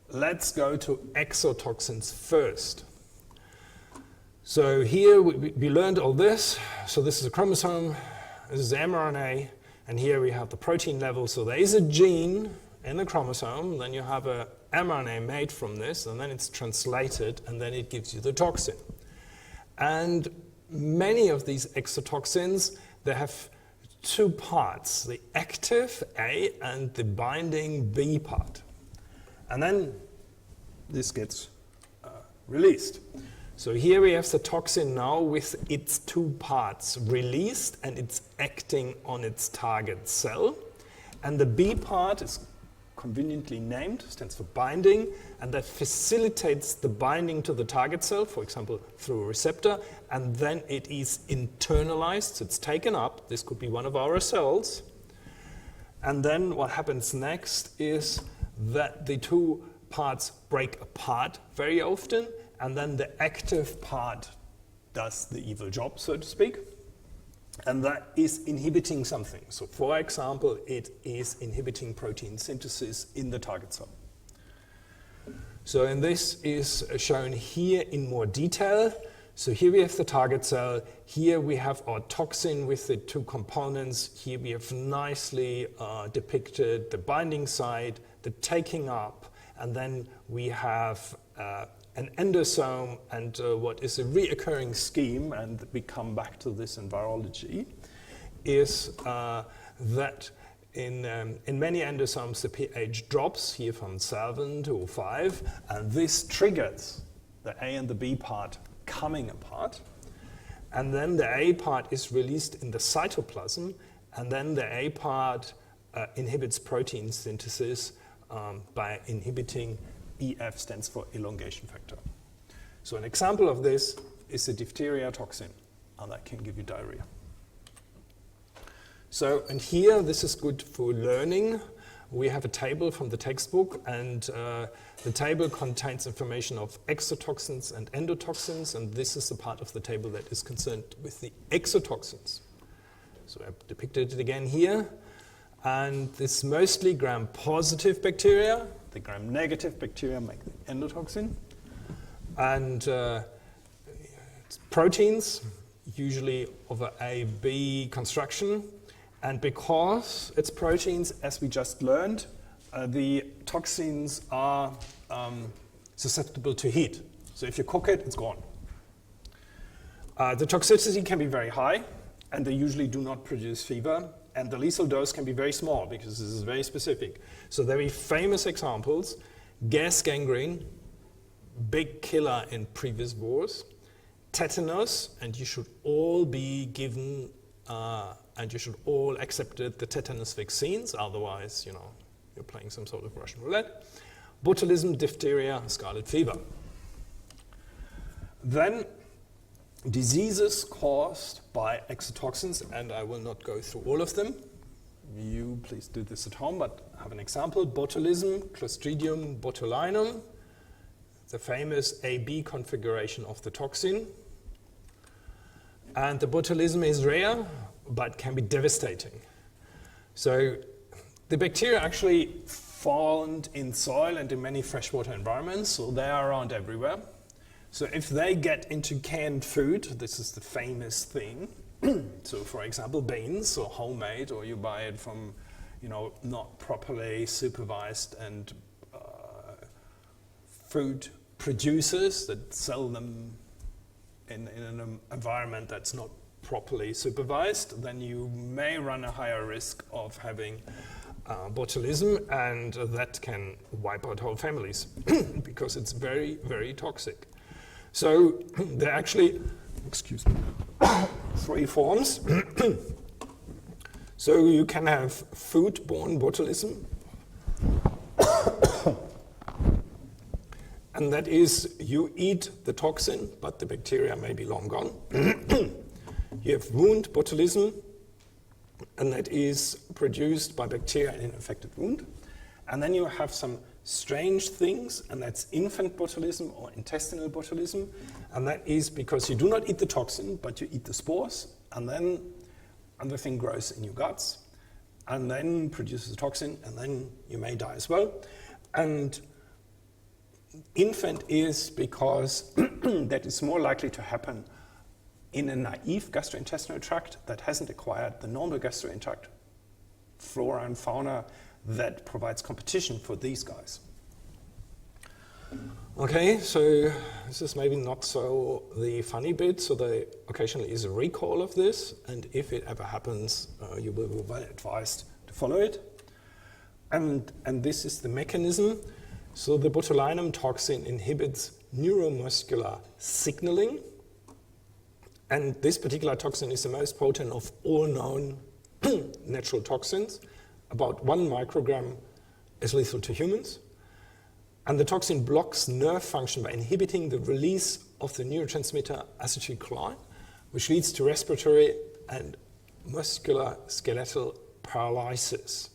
let's go to exotoxins first. So here we learned all this. So this is a chromosome, this is the mRNA, and here we have the protein level. So there is a gene in the chromosome, then you have a mRNA made from this, and then it's translated, and then it gives you the toxin. And many of these exotoxins, they have two parts, the active A and the binding B part. And then this gets released. So here we have the toxin now with its two parts released, and it's acting on its target cell. And the B part is conveniently named, stands for binding, and that facilitates the binding to the target cell, for example, through a receptor, and then it is internalized, so it's taken up. This could be one of our cells. And then what happens next is that the two parts break apart very often, and then the active part does the evil job, so to speak. And that is inhibiting something. So for example, it is inhibiting protein synthesis in the target cell. So and this is shown here in more detail. So here we have the target cell. Here we have our toxin with the two components. Here we have nicely depicted the binding site, the taking up, and then we have an endosome, and what is a reoccurring scheme, and we come back to this in virology, is that in many endosomes the pH drops here from 7 to 5, and this triggers the A and the B part coming apart, and then the A part is released in the cytoplasm, and then the A part inhibits protein synthesis by inhibiting EF, stands for elongation factor. So an example of this is the diphtheria toxin, and that can give you diarrhea. So, and here, this is good for learning. We have a table from the textbook, and the table contains information of exotoxins and endotoxins, and this is the part of the table that is concerned with the exotoxins. So I've depicted it again here, and this mostly gram-positive bacteria. The gram-negative bacteria make the endotoxin. And it's proteins, usually of a A-B construction. And because it's proteins, as we just learned, the toxins are susceptible to heat. So if you cook it, it's gone. The toxicity can be very high, and they usually do not produce fever. And the lethal dose can be very small, because this is very specific. So very famous examples: gas gangrene, big killer in previous wars; tetanus, and you should all be given, and you should all accept the tetanus vaccines, otherwise, you know, you're playing some sort of Russian roulette; botulism, diphtheria, scarlet fever. Then diseases caused by exotoxins, and I will not go through all of them. You please do this at home, but have an example: botulism, Clostridium botulinum, the famous AB configuration of the toxin. And the botulism is rare, but can be devastating. So the bacteria actually found in soil and in many freshwater environments, so they are around everywhere. So if they get into canned food, this is the famous thing. So for example, beans, or homemade, or you buy it from, you know, not properly supervised and food producers that sell them in an environment that's not properly supervised, then you may run a higher risk of having botulism, and that can wipe out whole families because it's very, very toxic. So they actually, excuse me, three forms. So you can have food-borne botulism, and that is you eat the toxin, but the bacteria may be long gone. You have wound botulism, and that is produced by bacteria in an infected wound. And then you have some strange things, and that's infant botulism or intestinal botulism, and that is because you do not eat the toxin, but you eat the spores, and then the thing grows in your guts, and then produces a toxin, and then you may die as well. And infant is because that is more likely to happen in a naive gastrointestinal tract that hasn't acquired the normal gastrointestinal flora and fauna that provides competition for these guys. Okay, so this is maybe not so the funny bit, so there occasionally is a recall of this, and if it ever happens, you will be well advised to follow it. And this is the mechanism. So the botulinum toxin inhibits neuromuscular signaling, and this particular toxin is the most potent of all known natural toxins. About 1 microgram is lethal to humans. And the toxin blocks nerve function by inhibiting the release of the neurotransmitter acetylcholine, which leads to respiratory and musculoskeletal paralysis.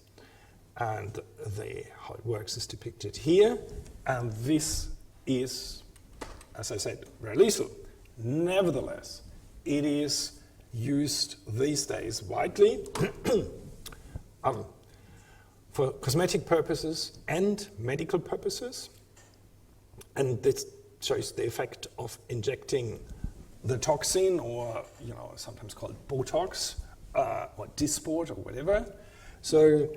And how it works is depicted here. And this is, as I said, very lethal. Nevertheless, it is used these days widely for cosmetic purposes and medical purposes. And this shows the effect of injecting the toxin, or sometimes called Botox or Dysport or whatever. So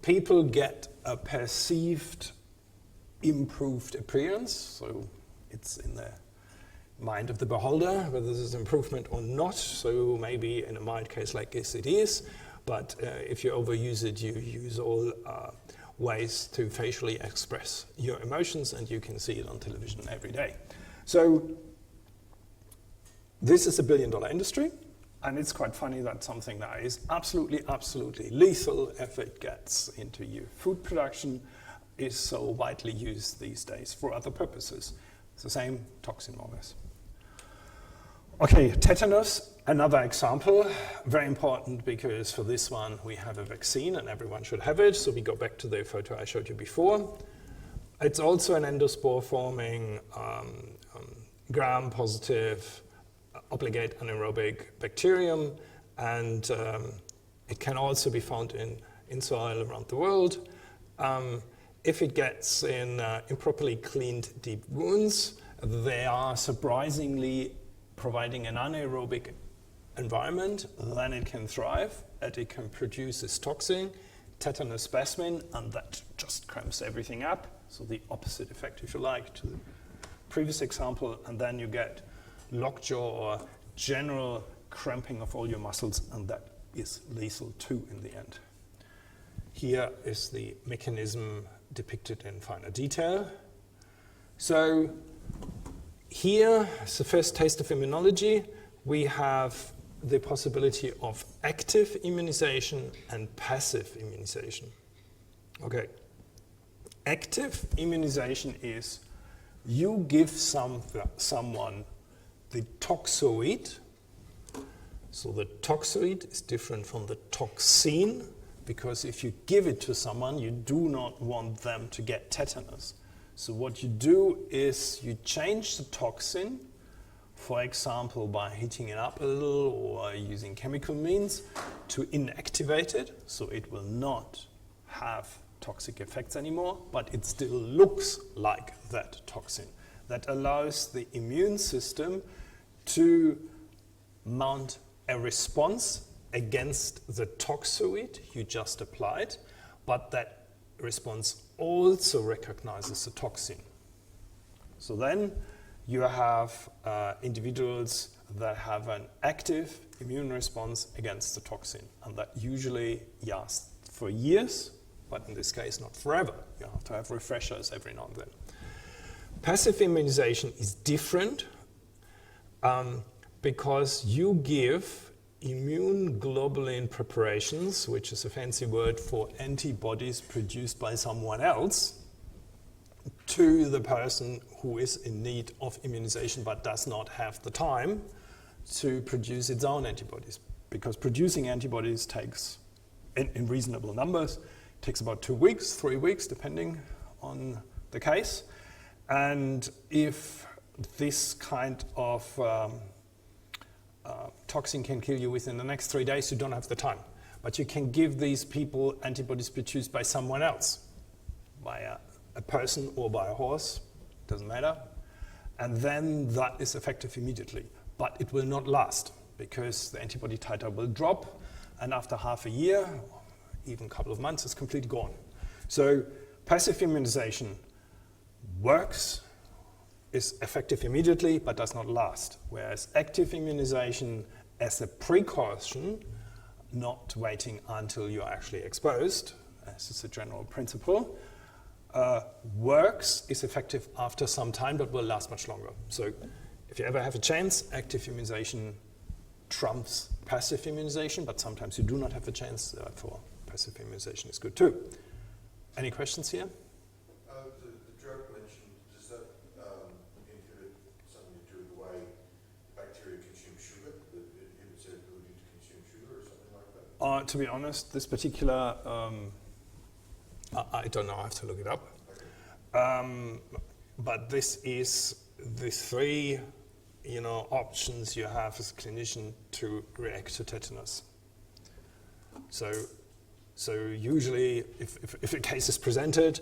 people get a perceived improved appearance. So it's in the mind of the beholder whether this is improvement or not. So maybe in a mild case like this it is. But if you overuse it, you use all ways to facially express your emotions, and you can see it on television every day. So this is a billion-dollar industry, and it's quite funny that something that is absolutely, absolutely lethal if it gets into your food production is so widely used these days for other purposes. It's the same toxin, more or less. Okay, tetanus, another example, very important because for this one we have a vaccine and everyone should have it. So we go back to the photo I showed you before. It's also an endospore forming gram-positive obligate anaerobic bacterium, and it can also be found in soil around the world. If it gets in improperly cleaned deep wounds, they are surprisingly providing an anaerobic environment, then it can thrive, and it can produce this toxin, tetanus spasmin, and that just cramps everything up. So the opposite effect, if you like, to the previous example, and then you get lockjaw or general cramping of all your muscles, and that is lethal too in the end. Here is the mechanism depicted in finer detail. So here is the first taste of immunology. We have the possibility of active immunization and passive immunization. Okay. Active immunization is you give someone the toxoid. So the toxoid is different from the toxin, because if you give it to someone, you do not want them to get tetanus. So what you do is you change the toxin, for example, by heating it up a little or using chemical means to inactivate it, so it will not have toxic effects anymore, but it still looks like that toxin. That allows the immune system to mount a response against the toxoid you just applied, but that response also recognizes the toxin. So then you have individuals that have an active immune response against the toxin, and that usually lasts for years, but in this case not forever. You have to have refreshers every now and then. Passive immunization is different. Because you give immune globulin preparations, which is a fancy word for antibodies produced by someone else, to the person who is in need of immunization but does not have the time to produce its own antibodies. Because producing antibodies takes, in reasonable numbers, takes about 2 weeks, 3 weeks, depending on the case. And if this kind of toxin can kill you within the next 3 days, you don't have the time. But you can give these people antibodies produced by someone else, by a person or by a horse, doesn't matter. And then that is effective immediately. But it will not last, because the antibody titer will drop, and after half a year, even a couple of months, it's completely gone. So passive immunization works, is effective immediately, but does not last. Whereas active immunization as a precaution, not waiting until you're actually exposed, as is a general principle, works, is effective after some time, but will last much longer. So if you ever have a chance, active immunization trumps passive immunization, but sometimes you do not have a chance, therefore passive immunization is good too. Any questions here? The drug mentioned, does that inhibit something to do with the way bacteria consume sugar? It inhibits their ability to consume sugar or something like that? To be honest, this particular, I don't know, I have to look it up. Okay. But this is the 3 options you have as a clinician to react to tetanus. So usually, if a case is presented,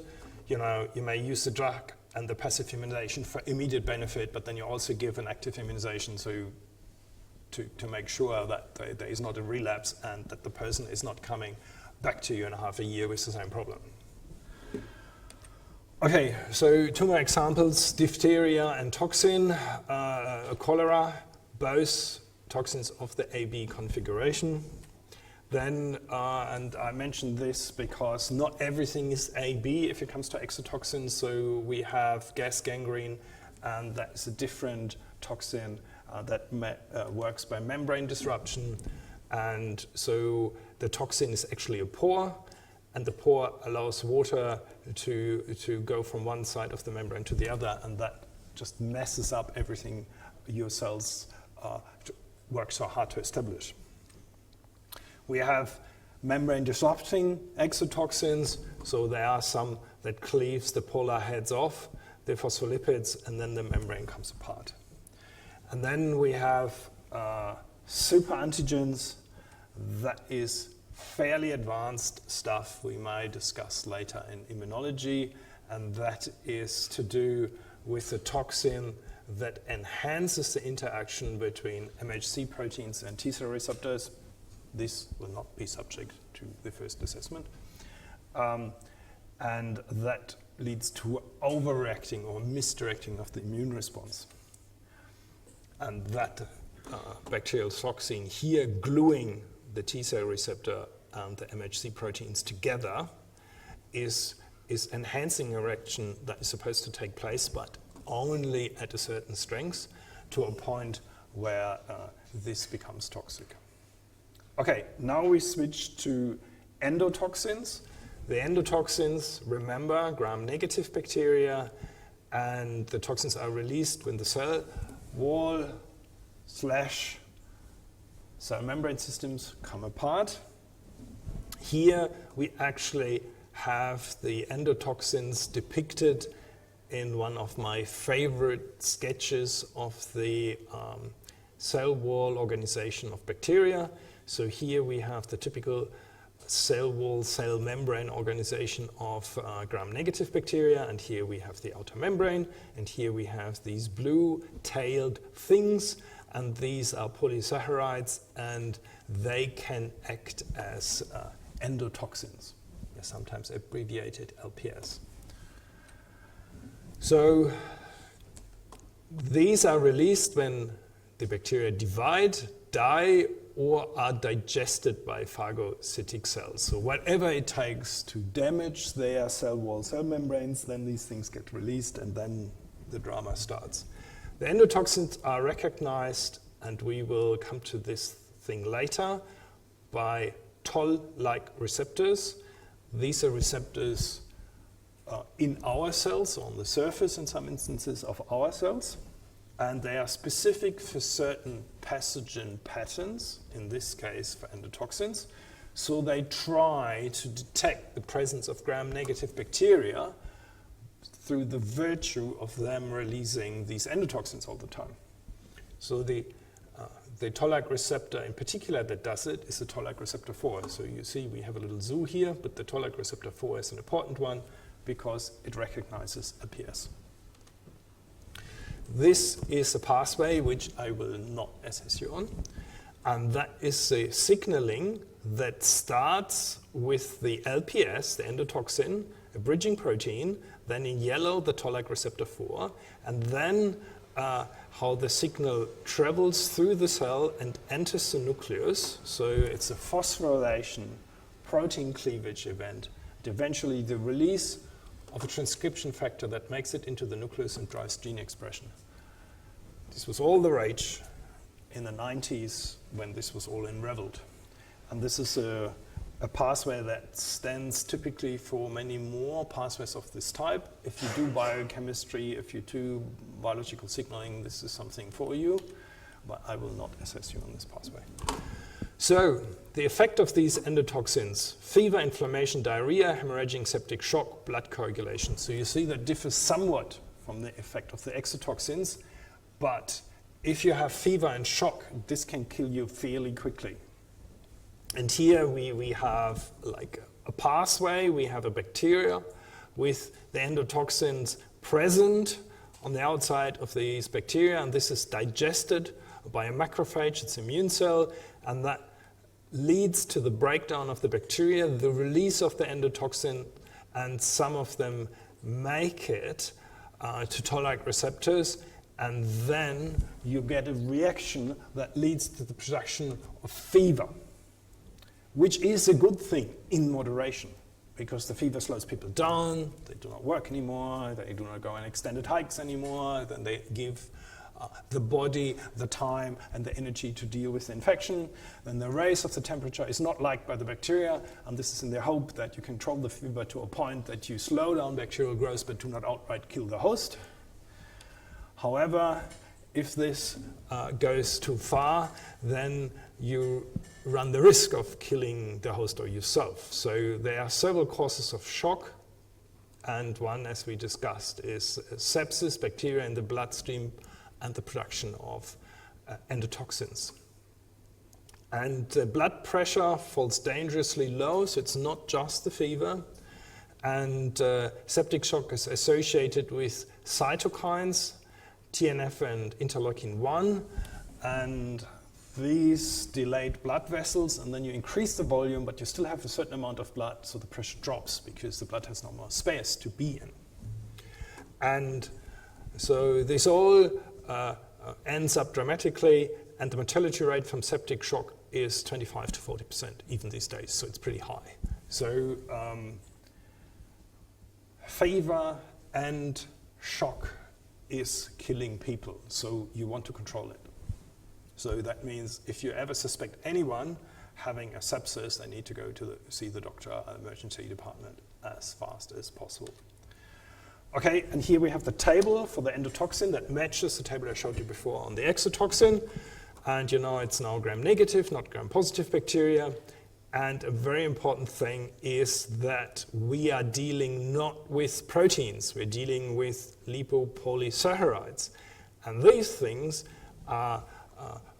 you may use the drug and the passive immunization for immediate benefit, but then you also give an active immunization to make sure that there is not a relapse and that the person is not coming back to you in half a year with the same problem. Okay, so 2 more examples, diphtheria and toxin, cholera, both toxins of the AB configuration. Then, and I mentioned this because not everything is AB if it comes to exotoxins, so we have gas gangrene, and that is a different toxin that works by membrane disruption. And so the toxin is actually a pore, and the pore allows water to go from one side of the membrane to the other, and that just messes up everything your cells work so hard to establish. We have membrane disrupting exotoxins, so there are some that cleaves the polar heads off, the phospholipids, and then the membrane comes apart. And then we have super antigens. That is fairly advanced stuff we might discuss later in immunology, and that is to do with a toxin that enhances the interaction between MHC proteins and T-cell receptors. This will not be subject to the first assessment. And that leads to overreacting or misdirecting of the immune response. And that bacterial toxin here gluing the T-cell receptor and the MHC proteins together is enhancing a reaction that is supposed to take place, but only at a certain strength, to a point where this becomes toxic. Okay, now we switch to endotoxins. The endotoxins, remember, gram-negative bacteria, and the toxins are released when the cell wall / cell membrane systems come apart. Here we actually have the endotoxins depicted in one of my favorite sketches of the cell wall organization of bacteria. So here we have the typical cell wall, cell membrane organization of gram-negative bacteria, and here we have the outer membrane, and here we have these blue-tailed things, and these are polysaccharides, and they can act as endotoxins. They're sometimes abbreviated LPS. So these are released when the bacteria divide, die, or are digested by phagocytic cells. So whatever it takes to damage their cell wall, cell membranes, then these things get released, and then the drama starts. The endotoxins are recognized and we will come to this thing later, by Toll-like receptors. These are receptors in our cells, on the surface in some instances of our cells, and they are specific for certain pathogen patterns, in this case for endotoxins. So they try to detect the presence of gram-negative bacteria through the virtue of them releasing these endotoxins all the time. So the Toll-like receptor in particular that does it is the Toll-like receptor 4. So you see we have a little zoo here, but the Toll-like receptor 4 is an important one because it recognizes LPS. This is a pathway which I will not assess you on, and that is a signaling that starts with the LPS, the endotoxin, a bridging protein, then in yellow the Toll-like receptor 4, and then how the signal travels through the cell and enters the nucleus. So it's a phosphorylation protein cleavage event, and eventually the release of a transcription factor that makes it into the nucleus and drives gene expression. This was all the rage in the 90s when this was all unraveled. And this is a pathway that stands typically for many more pathways of this type. If you do biochemistry, if you do biological signaling, this is something for you, but I will not assess you on this pathway. So, the effect of these endotoxins: fever, inflammation, diarrhea, hemorrhaging septic shock, blood coagulation. So you see that differs somewhat from the effect of the exotoxins, but if you have fever and shock, this can kill you fairly quickly. And here we have like a pathway, we have a bacteria with the endotoxins present on the outside of these bacteria, and this is digested by a macrophage, its immune cell, and that leads to the breakdown of the bacteria, the release of the endotoxin, and some of them make it to Toll-like receptors, and then you get a reaction that leads to the production of fever, which is a good thing in moderation, because the fever slows people down, they do not work anymore, they do not go on extended hikes anymore, then they give the body the time and the energy to deal with the infection. Then the rise of the temperature is not liked by the bacteria, and this is in the hope that you control the fever to a point that you slow down bacterial growth but do not outright kill the host. However, if this goes too far, then you run the risk of killing the host or yourself. So there are several causes of shock, and one, as we discussed, is sepsis, bacteria in the bloodstream, and the production of endotoxins. And blood pressure falls dangerously low, so it's not just the fever. And septic shock is associated with cytokines, TNF and interleukin-1, and these dilate blood vessels, and then you increase the volume, but you still have a certain amount of blood, so the pressure drops because the blood has no more space to be in. And so this all ends up dramatically, and the mortality rate from septic shock is 25 to 40% even these days, so it's pretty high. So fever and shock is killing people, so you want to control it. So that means if you ever suspect anyone having a sepsis, they need to go to see the doctor at the emergency department as fast as possible. Okay, and here we have the table for the endotoxin that matches the table I showed you before on the exotoxin. And you know it's now gram-negative, not gram-positive bacteria. And a very important thing is that we are dealing not with proteins, we're dealing with lipopolysaccharides. And these things are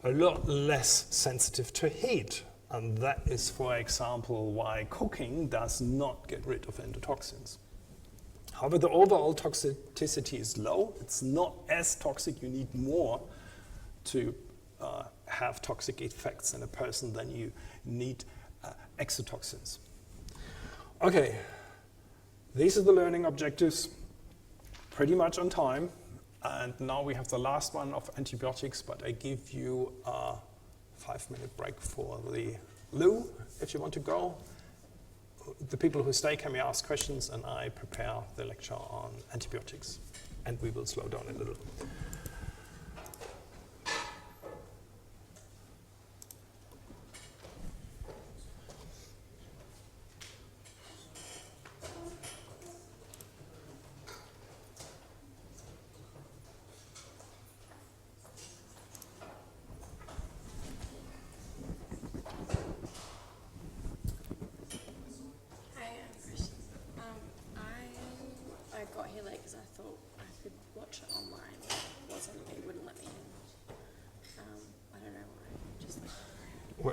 a lot less sensitive to heat. And that is, for example, why cooking does not get rid of endotoxins. However, the overall toxicity is low. It's not as toxic. You need more to have toxic effects in a person than you need exotoxins. Okay, these are the learning objectives, pretty much on time. And now we have the last one of antibiotics, but I give you a 5-minute break for the loo if you want to go. The people who stay can ask questions, and I prepare the lecture on antibiotics, and we will slow down a little.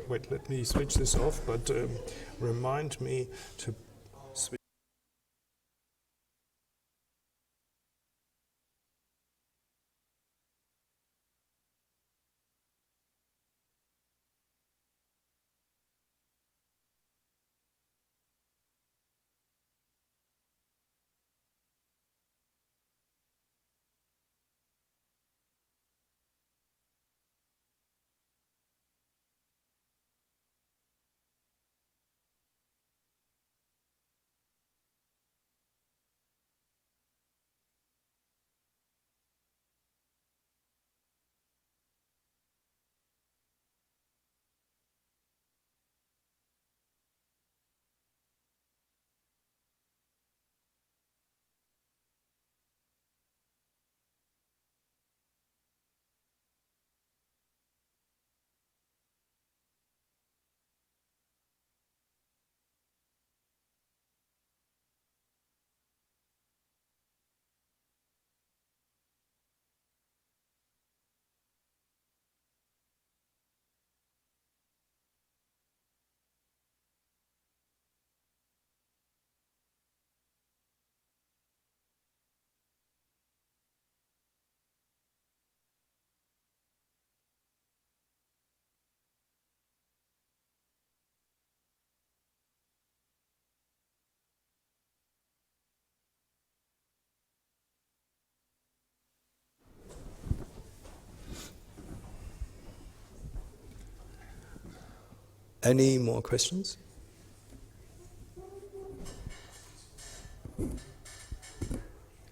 wait, let me switch this off, but remind me to switch. Any more questions?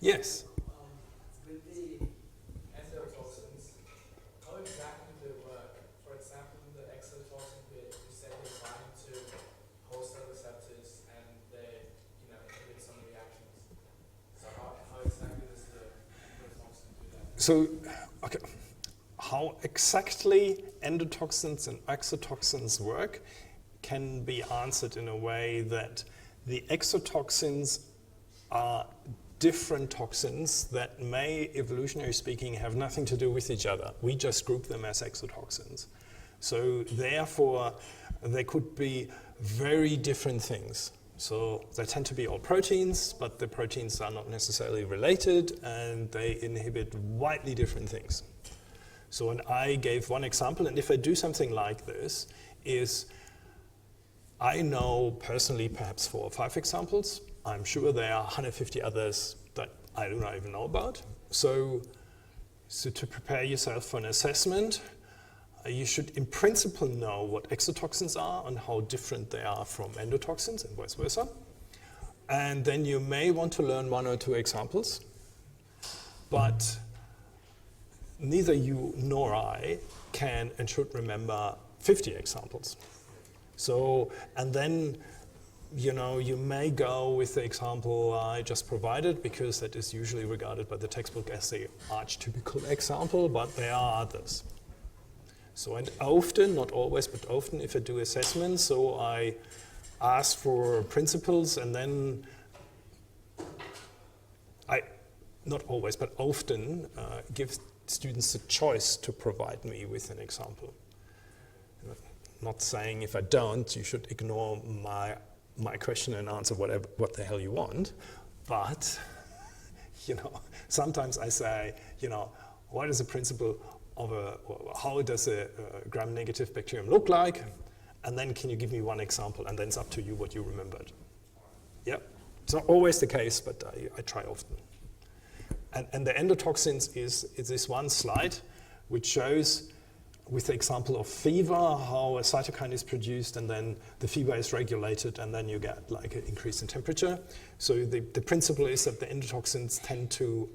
Yes. With the endotoxins, how exactly do they work? For example, in the exotoxin bit, you said they bind to host cell receptors and they, inhibit some reactions. So how exactly does the endotoxin do that? So, okay, how exactly endotoxins and exotoxins work can be answered in a way that the exotoxins are different toxins that may, evolutionary speaking, have nothing to do with each other. We just group them as exotoxins. So therefore, they could be very different things. So they tend to be all proteins, but the proteins are not necessarily related, and they inhibit widely different things. So when I gave one example, and if I do something like this, is I know personally perhaps 4 or 5 examples. I'm sure there are 150 others that I do not even know about. So to prepare yourself for an assessment, you should in principle know what exotoxins are and how different they are from endotoxins and vice versa. And then you may want to learn 1 or 2 examples, but neither you nor I can and should remember 50 examples. So, and then, you may go with the example I just provided because that is usually regarded by the textbook as the archetypical example, but there are others. So, and often, not always, but often if I do assessments, so I ask for principles and then not always, but often give students a choice to provide me with an example. Not saying if I don't, you should ignore my question and answer what the hell you want, but sometimes I say, what is the principle of how does a gram-negative bacterium look like? And then can you give me one example? And then it's up to you what you remembered. Yeah, it's not always the case, but I try often. And the endotoxins is this one slide which shows, with the example of fever, how a cytokine is produced, and then the fever is regulated, and then you get like an increase in temperature. So the principle is that the endotoxins tend to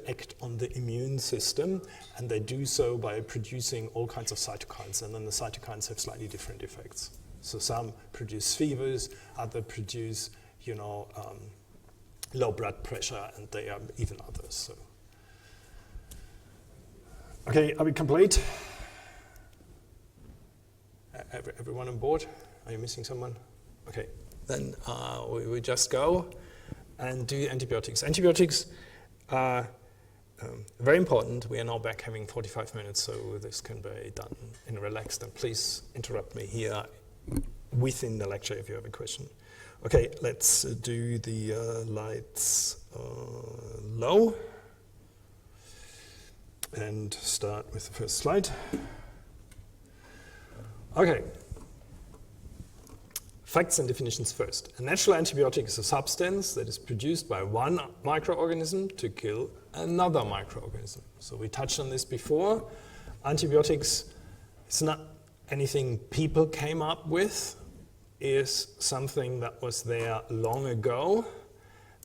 act on the immune system, and they do so by producing all kinds of cytokines, and then the cytokines have slightly different effects. So some produce fevers, others produce, low blood pressure, and there are even others. So. Okay, are we complete? Everyone on board? Are you missing someone? Okay, then we just go and do antibiotics. Antibiotics, very important. We are now back having 45 minutes, so this can be done in relaxed. And please interrupt me here within the lecture if you have a question. Okay, let's do the lights low and start with the first slide. Okay. Facts and definitions first. A natural antibiotic is a substance that is produced by one microorganism to kill another microorganism. So we touched on this before. Antibiotics is not anything people came up with, is something that was there long ago,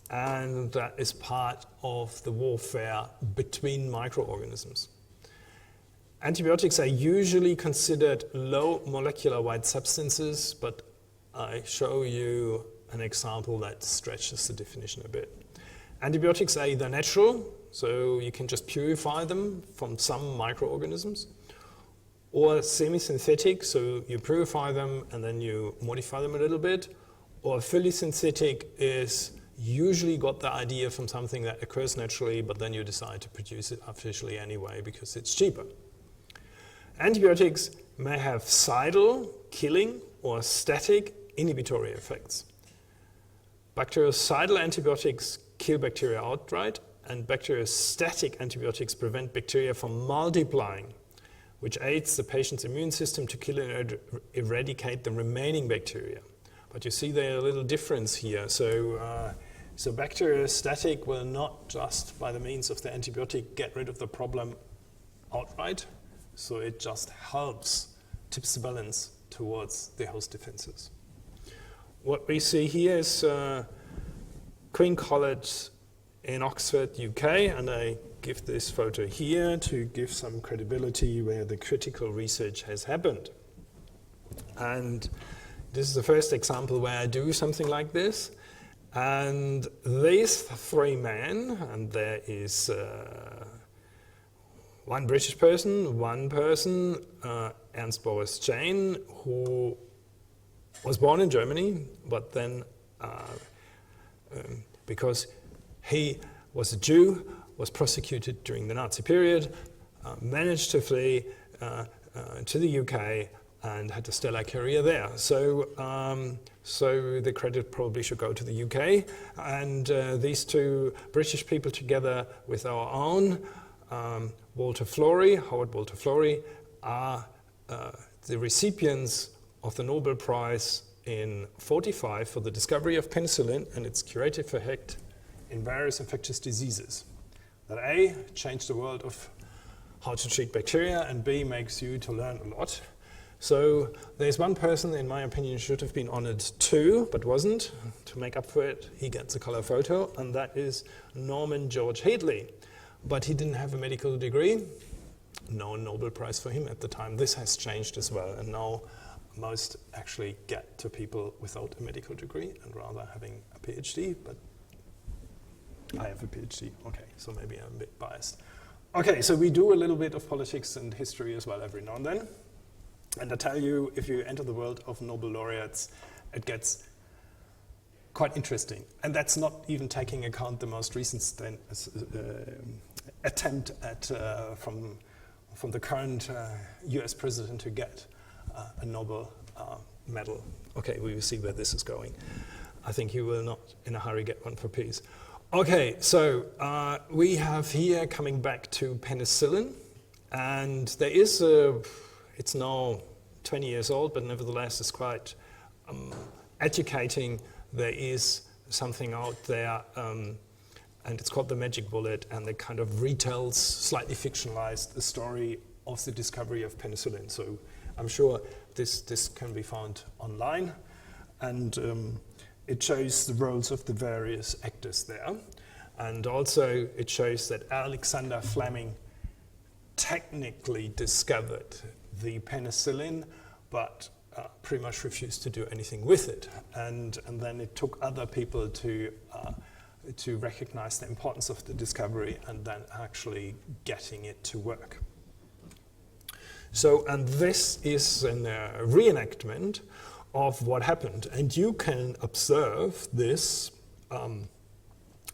and that is part of the warfare between microorganisms. Antibiotics are usually considered low molecular weight substances, but I show you an example that stretches the definition a bit. Antibiotics are either natural, so you can just purify them from some microorganisms, or semi-synthetic, so you purify them and then you modify them a little bit, or fully synthetic is usually got the idea from something that occurs naturally, but then you decide to produce it artificially anyway because it's cheaper. Antibiotics may have cidal, killing, or static, inhibitory effects. Bactericidal antibiotics kill bacteria outright, and bacteriostatic antibiotics prevent bacteria from multiplying, which aids the patient's immune system to kill and eradicate the remaining bacteria. But you see there a little difference here. So bacteriostatic will not just by the means of the antibiotic get rid of the problem outright, so it just helps, tips the balance towards the host defenses. What we see here is Queen College in Oxford, UK, and I give this photo here to give some credibility where the critical research has happened. And this is the first example where I do something like this. And these three men, and there is one British person, one person, Ernst Boris Chain, who was born in Germany, but then because he was a Jew, was prosecuted during the Nazi period, managed to flee to the UK and had a stellar career there. So the credit probably should go to the UK. And these two British people together with our own Howard Walter Florey, are the recipients of the Nobel Prize in 1945 for the discovery of penicillin and its curative effect in various infectious diseases. That A, changed the world of how to treat bacteria, and B, makes you to learn a lot. So there's one person, in my opinion, should have been honored too, but wasn't. To make up for it, he gets a color photo, and that is Norman George Hadley. But he didn't have a medical degree. No Nobel Prize for him at the time. This has changed as well, and now most actually get to people without a medical degree and rather having a PhD, but I have a PhD, okay, so maybe I'm a bit biased. Okay, so we do a little bit of politics and history as well every now and then. And I tell you, if you enter the world of Nobel laureates, it gets quite interesting. And that's not even taking account the most recent attempt at from the current US president to get a Nobel medal. Okay, we will see where this is going. I think he will not in a hurry get one for peace. Okay, so we have here coming back to penicillin, and there is it's now 20 years old, but nevertheless it's quite educating. There is something out there, and it's called The Magic Bullet, and it kind of retells, slightly fictionalized, the story of the discovery of penicillin. So I'm sure this can be found online, and it shows the roles of the various actors there. And also it shows that Alexander Fleming technically discovered the penicillin, but pretty much refused to do anything with it. And then it took other people to recognize the importance of the discovery and then actually getting it to work. So, and this is a reenactment of what happened. And you can observe this,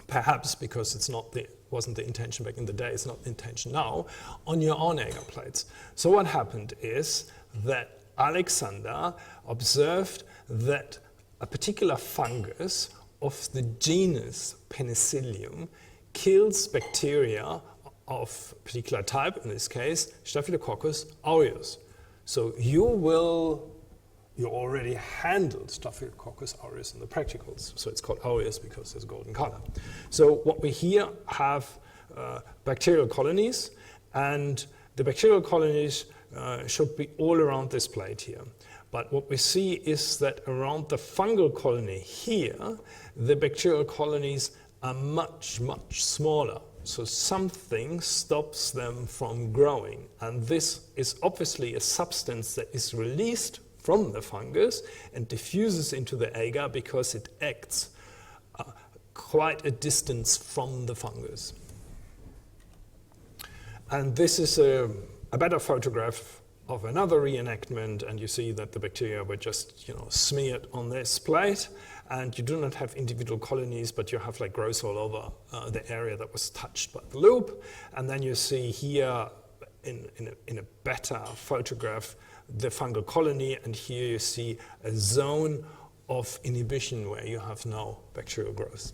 perhaps because it's not the wasn't the intention back in the day, it's not the intention now, on your own agar plates. So what happened is that Alexander observed that a particular fungus of the genus Penicillium kills bacteria of particular type, in this case, Staphylococcus aureus. So you already handled Staphylococcus aureus in the practicals. So it's called aureus because there's a golden color. So what we here have bacterial colonies, and the bacterial colonies should be all around this plate here. But what we see is that around the fungal colony here, the bacterial colonies are much, much smaller. So something stops them from growing. And this is obviously a substance that is released from the fungus and diffuses into the agar because it acts quite a distance from the fungus. And this is a better photograph of another reenactment, and you see that the bacteria were just smeared on this plate, and you do not have individual colonies, but you have like growth all over the area that was touched by the loop. And then you see here in a better photograph the fungal colony, and here you see a zone of inhibition where you have no bacterial growth.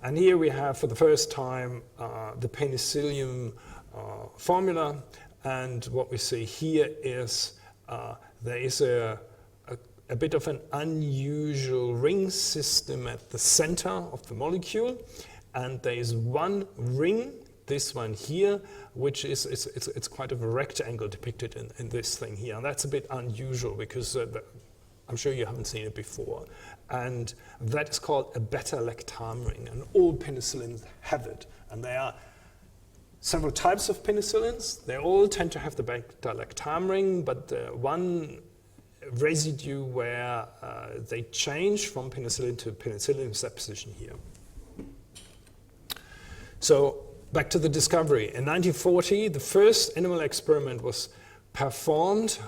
And here we have for the first time the Penicillium formula, and what we see here is there is a bit of an unusual ring system at the center of the molecule, and there is one ring, this one here, which is it's quite of a rectangle depicted in this thing here. And that's a bit unusual because I'm sure you haven't seen it before. And that is called a beta-lactam ring, and all penicillins have it. And there are several types of penicillins. They all tend to have the beta-lactam ring, but one residue where they change from penicillin to penicillin is that position here. So back to the discovery. In 1940, the first animal experiment was performed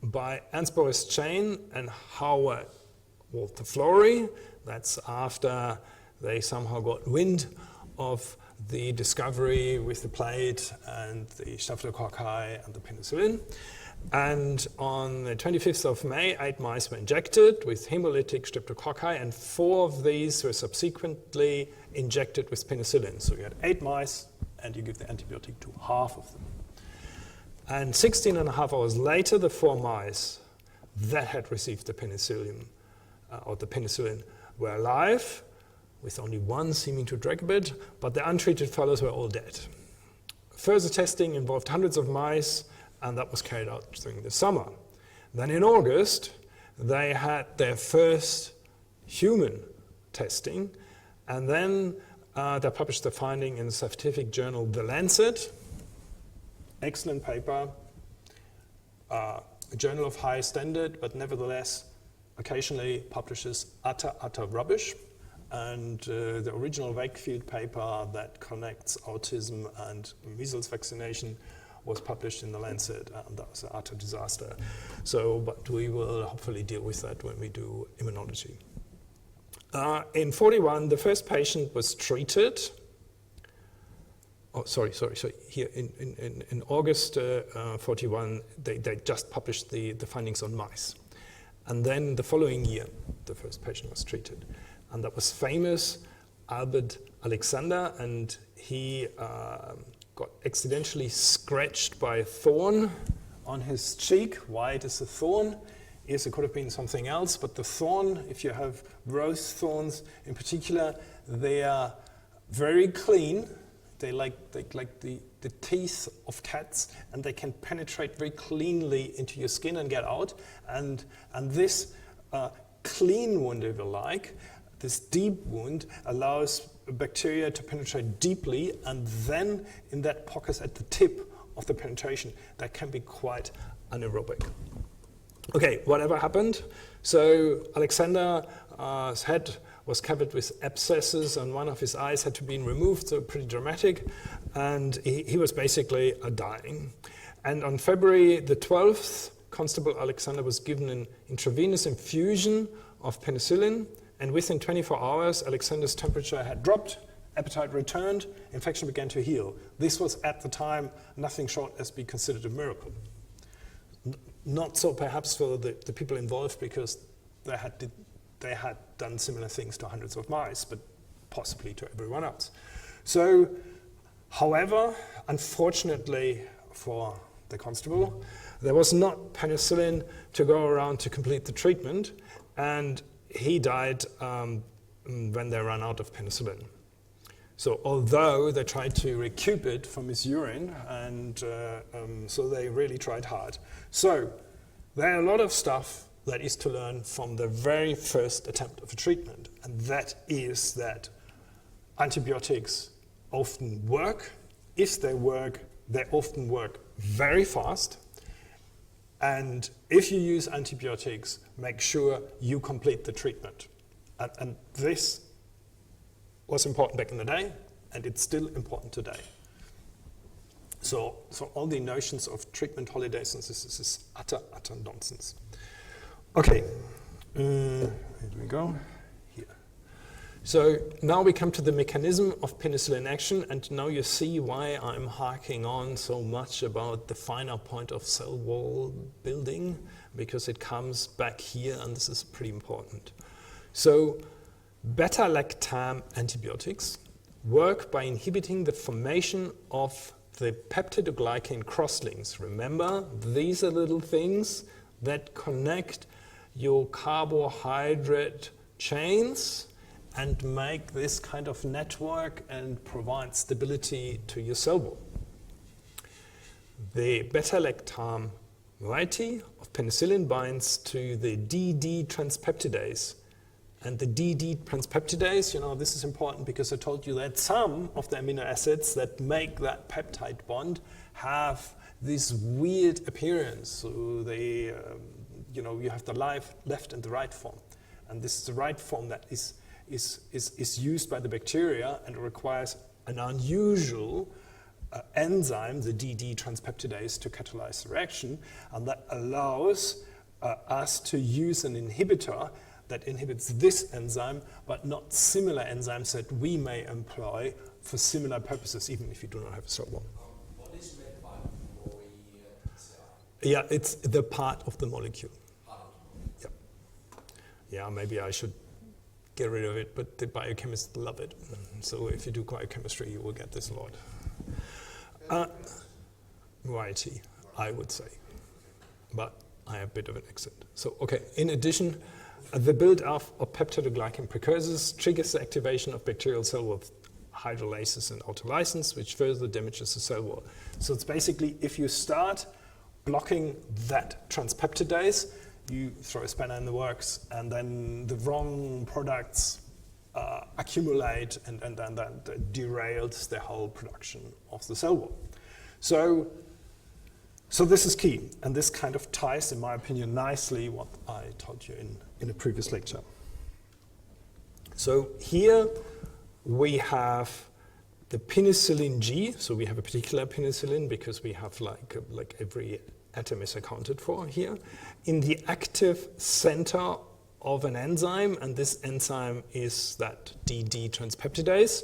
by Ernst Boris Chain and Howard Walter Florey. That's after they somehow got wind of the discovery with the plate and the staphylococci and the penicillin. And on the 25th of May, 8 mice were injected with hemolytic streptococci, and 4 of these were subsequently injected with penicillin. So you had 8 mice, and you give the antibiotic to half of them. And 16 and a half hours later, the 4 mice that had received the penicillin, were alive, with only one seeming to drag a bit, but the untreated fellows were all dead. Further testing involved hundreds of mice, and that was carried out during the summer. Then in August, they had their first human testing, and then they published the finding in the scientific journal The Lancet. Excellent paper, a journal of high standard, but nevertheless occasionally publishes utter rubbish. And the original Wakefield paper that connects autism and measles vaccination was published in The Lancet, and that was an utter disaster. So, but we will hopefully deal with that when we do immunology. In 41, the first patient was treated. Oh, sorry. Here in August 41, they just published the findings on mice. And then the following year, the first patient was treated. And that was famous Albert Alexander, and he got accidentally scratched by a thorn on his cheek. White as a thorn. Yes, it could have been something else, but the thorn, if you have rose thorns in particular, they are very clean. They like the teeth of cats, and they can penetrate very cleanly into your skin and get out. And this clean wound, if you like, this deep wound allows bacteria to penetrate deeply, and then in that pocket at the tip of the penetration, that can be quite anaerobic. Okay, whatever happened. So Alexander's head was covered with abscesses, and one of his eyes had to be removed, so pretty dramatic, and he was basically dying. And on February the 12th, Constable Alexander was given an intravenous infusion of penicillin, and within 24 hours, Alexander's temperature had dropped, Appetite returned, infection began to heal. This was at the time nothing short as be considered a miracle. Not so perhaps for the people involved, because they had done similar things to hundreds of mice, but possibly to everyone else. So, however, unfortunately for the constable, there was not penicillin to go around to complete the treatment, and he died when they ran out of penicillin. So although they tried to recoup it from his urine, and so they really tried hard. So there are a lot of stuff that is to learn from the very first attempt of a treatment, and that is that antibiotics often work. If they work, they often work very fast. And if you use antibiotics, make sure you complete the treatment. And this was important back in the day, and it's still important today. So all the notions of treatment holidays and this is utter nonsense. Okay, here we go. Here. So now we come to the mechanism of penicillin action, and now you see why I'm harking on so much about the finer point of cell wall building, because it comes back here, and this is pretty important. So beta-lactam antibiotics work by inhibiting the formation of the peptidoglycan crosslinks. Remember, these are little things that connect your carbohydrate chains and make this kind of network and provide stability to your cell wall. The beta-lactam variety of penicillin binds to the DD transpeptidase. And the DD transpeptidase, this is important because I told you that some of the amino acids that make that peptide bond have this weird appearance. So they, you have the left and the right form. And this is the right form that is used by the bacteria, and it requires an unusual enzyme, the DD transpeptidase, to catalyze the reaction. And that allows us to use an inhibitor that inhibits this enzyme, but not similar enzymes that we may employ for similar purposes, even if you do not have a cell wall. What is meant by Yeah, it's the part of the molecule. Yeah, maybe I should get rid of it, but the biochemists love it. So if you do biochemistry, you will get this a lot. Variety, I would say. But I have a bit of an accent. So, okay, in addition, the build-up of peptidoglycan precursors triggers the activation of bacterial cell wall hydrolases and autolysins, which further damages the cell wall. So it's basically, if you start blocking that transpeptidase, you throw a spanner in the works, and then the wrong products accumulate, and then that derails the whole production of the cell wall. So this is key, and this kind of ties, in my opinion, nicely what I told you in a previous lecture. So here we have the penicillin G, so we have a particular penicillin because we have like every atom is accounted for here, in the active center of an enzyme, and this enzyme is that DD transpeptidase.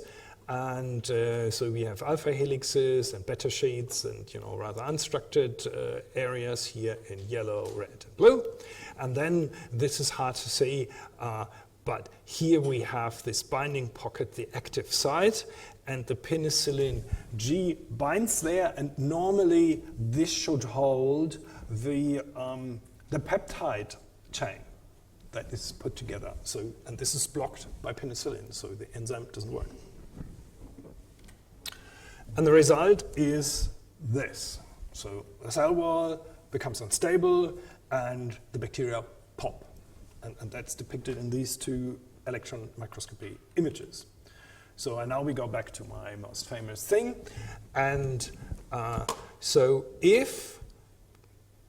And so we have alpha helixes and beta sheets and rather unstructured areas here in yellow, red, and blue. And then this is hard to see, but here we have this binding pocket, the active site, and the penicillin G binds there, and normally this should hold the peptide chain that is put together. So, and this is blocked by penicillin, so the enzyme doesn't work. And the result is this. So the cell wall becomes unstable and the bacteria pop. And that's depicted in these two electron microscopy images. So now we go back to my most famous thing. And so if,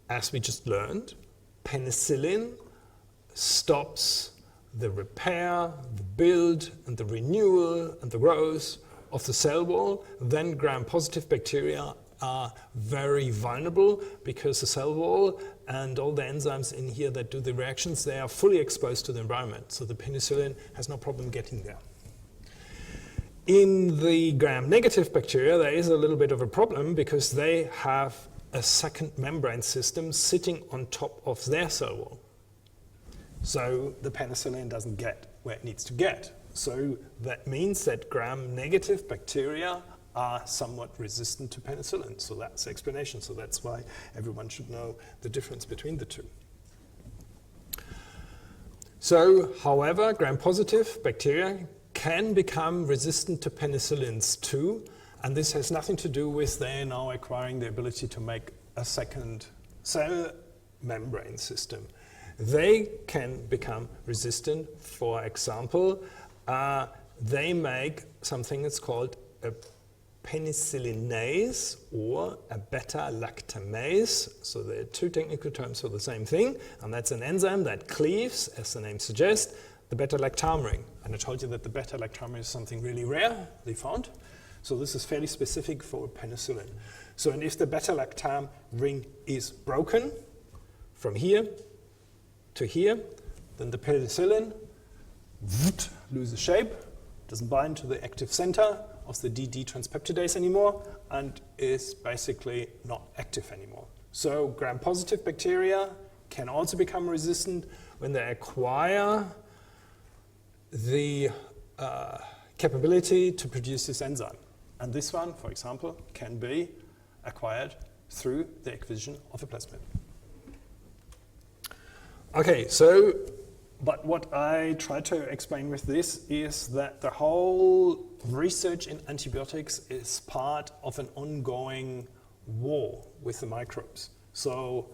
as we just learned, penicillin stops the repair, the build, and the renewal, and the growth of the cell wall, then gram-positive bacteria are very vulnerable because the cell wall and all the enzymes in here that do the reactions, they are fully exposed to the environment. So the penicillin has no problem getting there. In the gram-negative bacteria, there is a little bit of a problem because they have a second membrane system sitting on top of their cell wall. So the penicillin doesn't get where it needs to get. So that means that gram-negative bacteria are somewhat resistant to penicillin. So that's the explanation. So that's why everyone should know the difference between the two. So, however, gram-positive bacteria can become resistant to penicillins too, and this has nothing to do with they now acquiring the ability to make a second cell membrane system. They can become resistant. For example, they make something that's called a penicillinase or a beta-lactamase. So there are two technical terms for the same thing, and that's an enzyme that cleaves, as the name suggests, the beta-lactam ring. And I told you that the beta-lactam ring is something really rarely found. So this is fairly specific for penicillin. So, and if the beta-lactam ring is broken from here to here, then the penicillin loses shape, doesn't bind to the active center of the DD transpeptidase anymore, and is basically not active anymore. So gram-positive bacteria can also become resistant when they acquire the capability to produce this enzyme. And this one, for example, can be acquired through the acquisition of a plasmid. Okay, so, but what I try to explain with this is that the whole research in antibiotics is part of an ongoing war with the microbes. So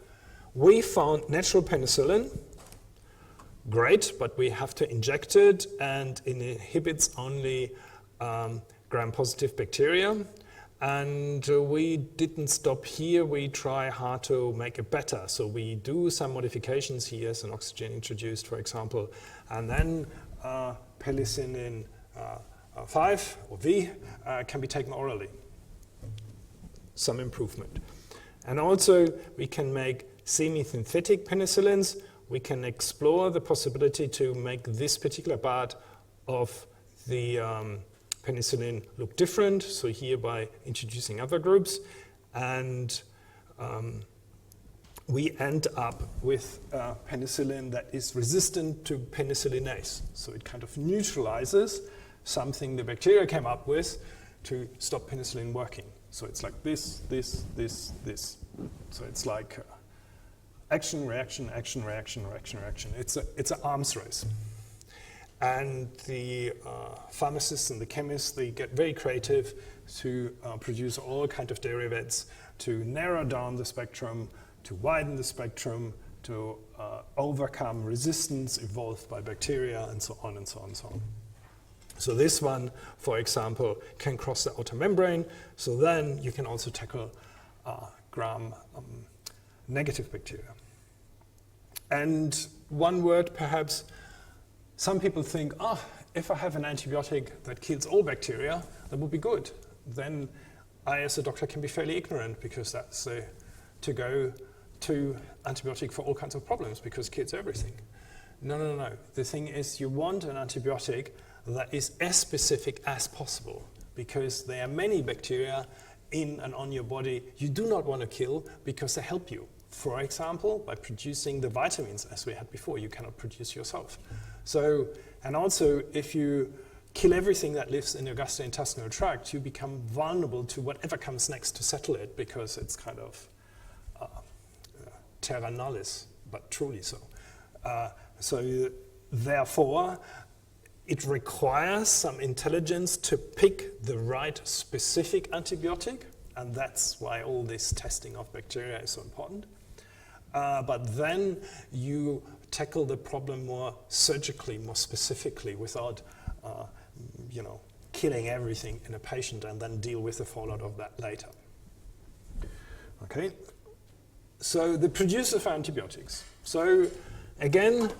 we found natural penicillin, great, but we have to inject it, and it inhibits only gram-positive bacteria. And we didn't stop here. We try hard to make it better. So we do some modifications here, as an oxygen introduced, for example, and then penicillin 5 or V can be taken orally. Some improvement. And also we can make semi-synthetic penicillins. We can explore the possibility to make this particular part of the penicillin look different, so here by introducing other groups, and we end up with penicillin that is resistant to penicillinase. So it kind of neutralizes something the bacteria came up with to stop penicillin working. So it's like this, this, this, this. So it's like action, reaction, action, reaction, reaction, reaction. It's an arms race. And the pharmacists and the chemists, they get very creative to produce all kinds of derivatives to narrow down the spectrum, to widen the spectrum, to overcome resistance evolved by bacteria, and so on and so on and so on. So this one, for example, can cross the outer membrane, so then you can also tackle gram-negative bacteria. And one word perhaps, some people think, oh, if I have an antibiotic that kills all bacteria, that would be good. Then I, as a doctor, can be fairly ignorant, because that's to go to antibiotic for all kinds of problems, because it kills everything. No, no, no. The thing is, you want an antibiotic that is as specific as possible, because there are many bacteria in and on your body you do not want to kill because they help you. For example, by producing the vitamins, as we had before, you cannot produce yourself. So, and also, if you kill everything that lives in your gastrointestinal tract, you become vulnerable to whatever comes next to settle it, because it's kind of terra nullius, but truly so. Therefore, it requires some intelligence to pick the right specific antibiotic, and that's why all this testing of bacteria is so important. But then you tackle the problem more surgically, more specifically, without killing everything in a patient and then deal with the fallout of that later. Okay, so the producers of antibiotics. So again,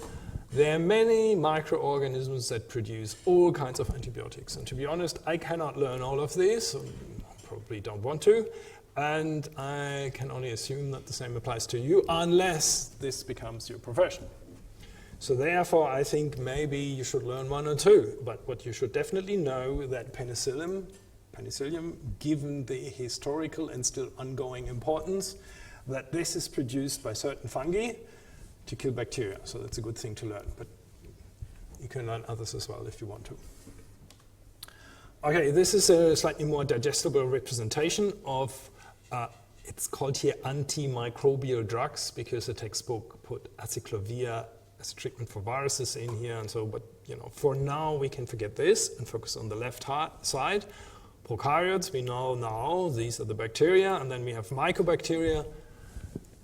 there are many microorganisms that produce all kinds of antibiotics. And to be honest, I cannot learn all of these, so probably don't want to. And I can only assume that the same applies to you, unless this becomes your profession. So therefore, I think maybe you should learn one or two. But what you should definitely know that penicillium, given the historical and still ongoing importance, that this is produced by certain fungi to kill bacteria. So that's a good thing to learn. But you can learn others as well if you want to. Okay, this is a slightly more digestible representation of, it's called here antimicrobial drugs, because the textbook put acyclovir as a treatment for viruses in here, and so, but for now we can forget this and focus on the left side. Prokaryotes, we know now, these are the bacteria, and then we have mycobacteria,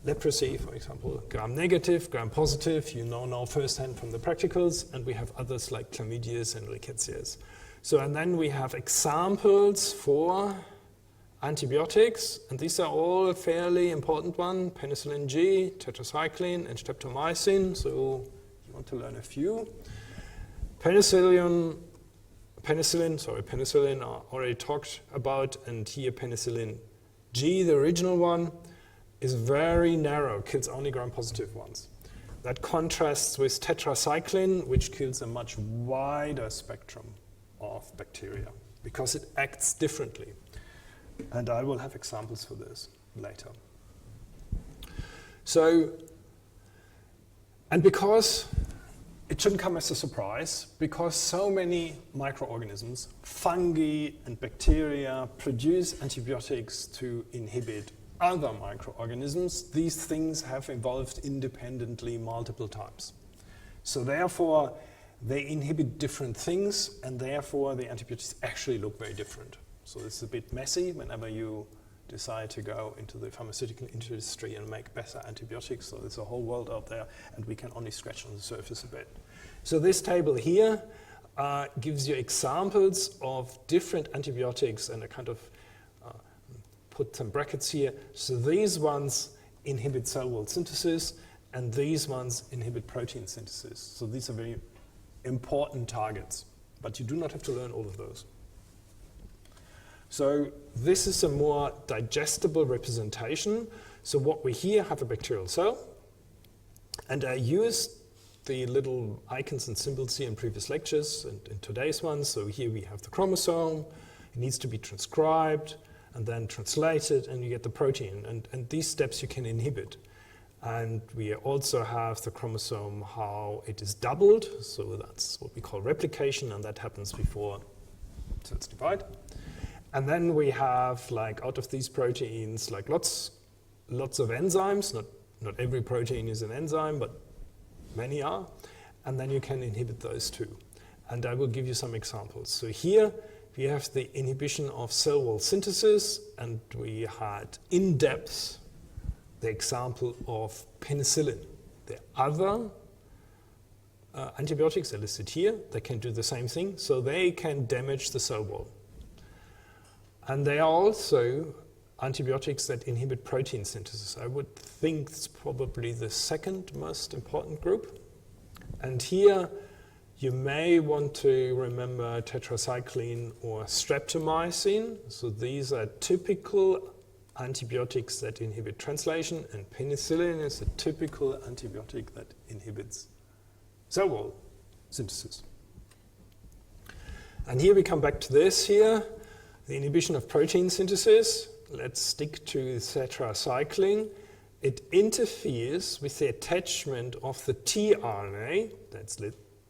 leprosy, for example, gram-negative, gram-positive, you know now firsthand from the practicals, and we have others like chlamydias and rickettsias. So, and then we have examples for antibiotics, and these are all fairly important ones: penicillin G, tetracycline, and streptomycin. So you want to learn a few. Penicillin I already talked about, and here penicillin G, the original one, is very narrow, kills only gram-positive ones. That contrasts with tetracycline, which kills a much wider spectrum of bacteria, because it acts differently. And I will have examples for this later. So, and because it shouldn't come as a surprise, because so many microorganisms, fungi and bacteria, produce antibiotics to inhibit other microorganisms, these things have evolved independently multiple times. So therefore, they inhibit different things, and therefore the antibiotics actually look very different. So this is a bit messy whenever you decide to go into the pharmaceutical industry and make better antibiotics. So there's a whole world out there, and we can only scratch on the surface a bit. So this table here gives you examples of different antibiotics, and I kind of put some brackets here. So these ones inhibit cell wall synthesis, and these ones inhibit protein synthesis. So these are very important targets, but you do not have to learn all of those. So this is a more digestible representation. So what we here have a bacterial cell, and I used the little icons and symbols here in previous lectures and in today's one. So here we have the chromosome, it needs to be transcribed and then translated, and you get the protein, and these steps you can inhibit. And we also have the chromosome, how it is doubled, so that's what we call replication, and that happens before cells divide. And then we have, like, out of these proteins, like lots of enzymes. Not every protein is an enzyme, but many are. And then you can inhibit those too. And I will give you some examples. So here we have the inhibition of cell wall synthesis, and we had in depth the example of penicillin. The other antibiotics are listed here. They can do the same thing, so they can damage the cell wall. And they are also antibiotics that inhibit protein synthesis. I would think it's probably the second most important group. And here you may want to remember tetracycline or streptomycin. So these are typical antibiotics that inhibit translation, and penicillin is a typical antibiotic that inhibits cell wall synthesis. And here we come back to this here, the inhibition of protein synthesis. Let's stick to tetracycline. It interferes with the attachment of the tRNA, that's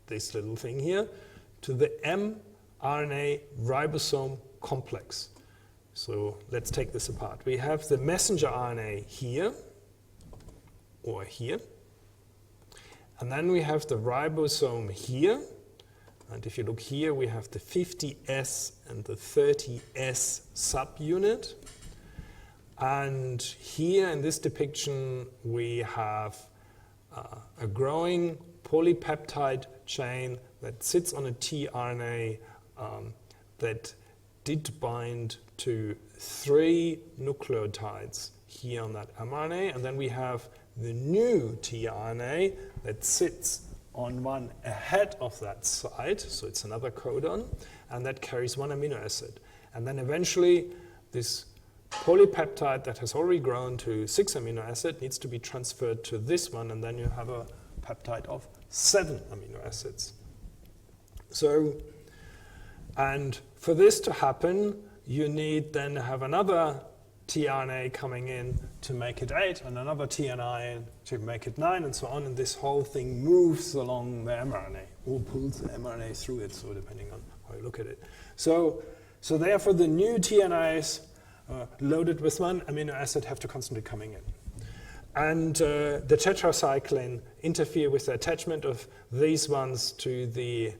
this little thing here, to the mRNA ribosome complex. So let's take this apart. We have the messenger RNA here, or here, and then we have the ribosome here, and if you look here, we have the 50S and the 30S subunit. And here in this depiction, we have a growing polypeptide chain that sits on a tRNA that did bind to 3 nucleotides here on that mRNA, and then we have the new tRNA that sits on one ahead of that site, so it's another codon, and that carries 1 amino acid. And then eventually this polypeptide that has already grown to 6 amino acid needs to be transferred to this one, and then you have a peptide of 7 amino acids. So, and for this to happen, you need then have another tRNA coming in to make it 8, and another tRNA to make it 9, and so on, and this whole thing moves along the mRNA, or pulls the mRNA through it, so depending on how you look at it. So therefore the new tRNAs loaded with one amino acid have to constantly coming in. And the tetracycline interfere with the attachment of these ones to the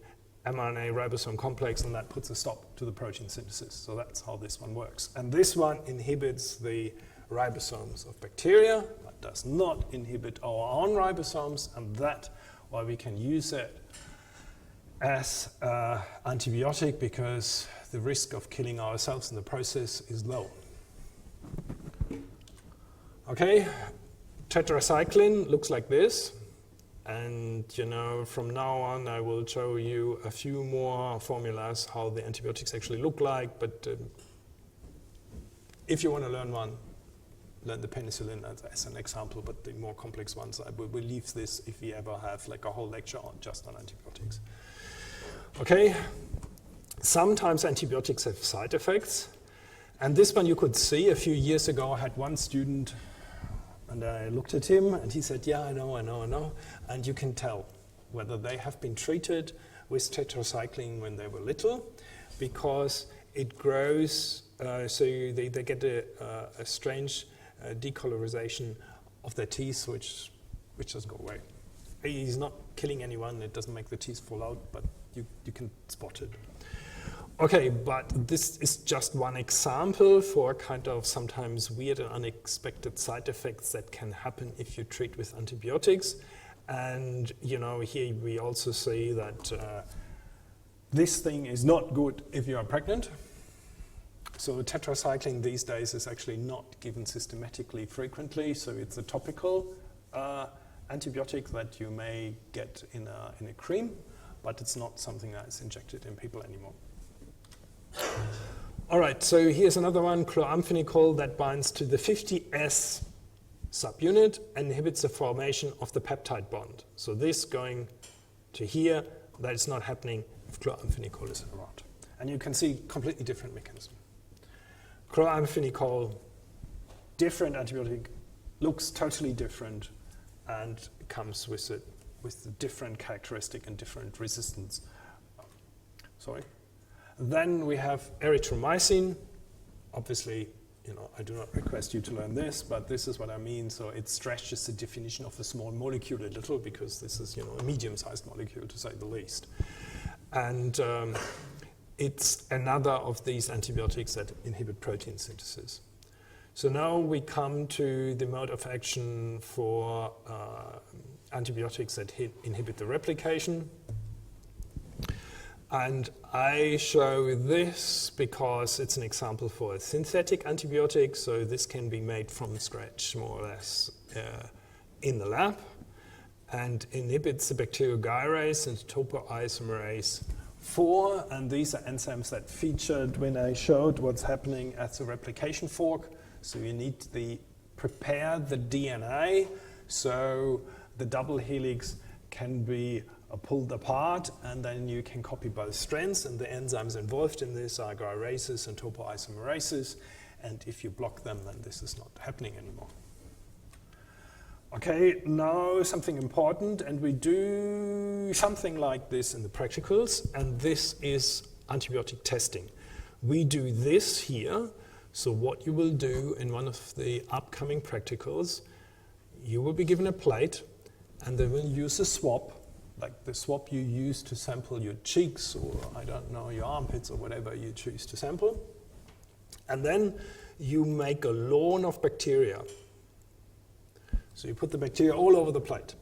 mRNA ribosome complex, and that puts a stop to the protein synthesis. So that's how this one works. And this one inhibits the ribosomes of bacteria, but does not inhibit our own ribosomes, and that's why we can use it as an antibiotic, because the risk of killing ourselves in the process is low. Okay, tetracycline looks like this. And from now on, I will show you a few more formulas how the antibiotics actually look like. But if you want to learn one, learn the penicillin as an example. But the more complex ones, I will leave this if we ever have like a whole lecture just on antibiotics. Okay. Sometimes antibiotics have side effects, and this one you could see a few years ago. I had one student. And I looked at him, and he said, yeah, I know. And you can tell whether they have been treated with tetracycline when they were little, because it grows, so they get a strange decolorization of their teeth, which doesn't go away. He's not killing anyone. It doesn't make the teeth fall out, but you can spot it. Okay, but this is just one example for kind of sometimes weird and unexpected side effects that can happen if you treat with antibiotics. And here we also say that this thing is not good if you are pregnant. So tetracycline these days is actually not given systematically frequently, so it's a topical antibiotic that you may get in a cream, but it's not something that is injected in people anymore. All right, so here's another one, chloramphenicol, that binds to the 50S subunit and inhibits the formation of the peptide bond. So this going to here, that is not happening if chloramphenicol is around. And you can see completely different mechanism. Chloramphenicol, different antibiotic, looks totally different, and comes with the different characteristic and different resistance. Then we have erythromycin. Obviously, I do not request you to learn this, but this is what I mean. So it stretches the definition of a small molecule a little, because this is, a medium-sized molecule, to say the least. And it's another of these antibiotics that inhibit protein synthesis. So now we come to the mode of action for antibiotics that inhibit the replication. And I show this because it's an example for a synthetic antibiotic, so this can be made from scratch, more or less, in the lab, and inhibits the bacteriogyrase and topoisomerase 4, and these are enzymes that featured when I showed what's happening at the replication fork. So you need to prepare the DNA, so the double helix can be pulled apart, and then you can copy both strands, and the enzymes involved in this are gyrases and topoisomerases, and if you block them, then this is not happening anymore. Okay, now something important, and we do something like this in the practicals, and this is antibiotic testing. We do this here, so what you will do in one of the upcoming practicals, you will be given a plate, and they will use a swab, like the swab you use to sample your cheeks, or I don't know, your armpits, or whatever you choose to sample. And then you make a lawn of bacteria. So you put the bacteria all over the plate.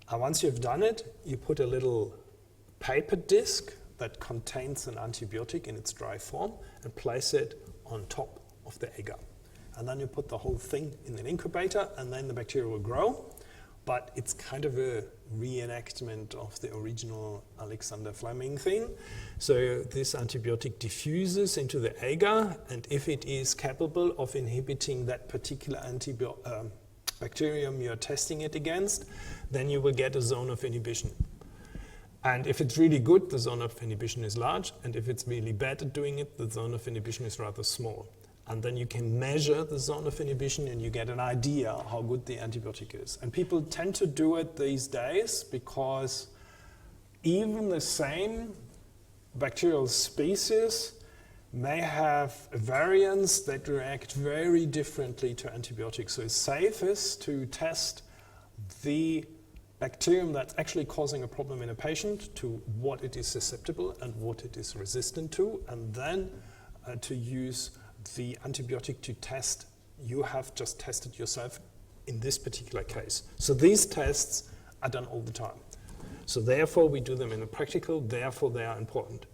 And once you've done it, you put a little paper disc that contains an antibiotic in its dry form and place it on top of the agar. And then you put the whole thing in an incubator, and then the bacteria will grow. But it's kind of a reenactment of the original Alexander Fleming thing. So this antibiotic diffuses into the agar, and if it is capable of inhibiting that particular bacterium you're testing it against, then you will get a zone of inhibition. And if it's really good, the zone of inhibition is large, and if it's really bad at doing it, the zone of inhibition is rather small. And then you can measure the zone of inhibition and you get an idea how good the antibiotic is. And people tend to do it these days because even the same bacterial species may have variants that react very differently to antibiotics. So it's safest to test the bacterium that's actually causing a problem in a patient to what it is susceptible and what it is resistant to, and then to use the antibiotic to test you have just tested yourself in this particular case. So these tests are done all the time. So therefore we do them in a practical, therefore they are important.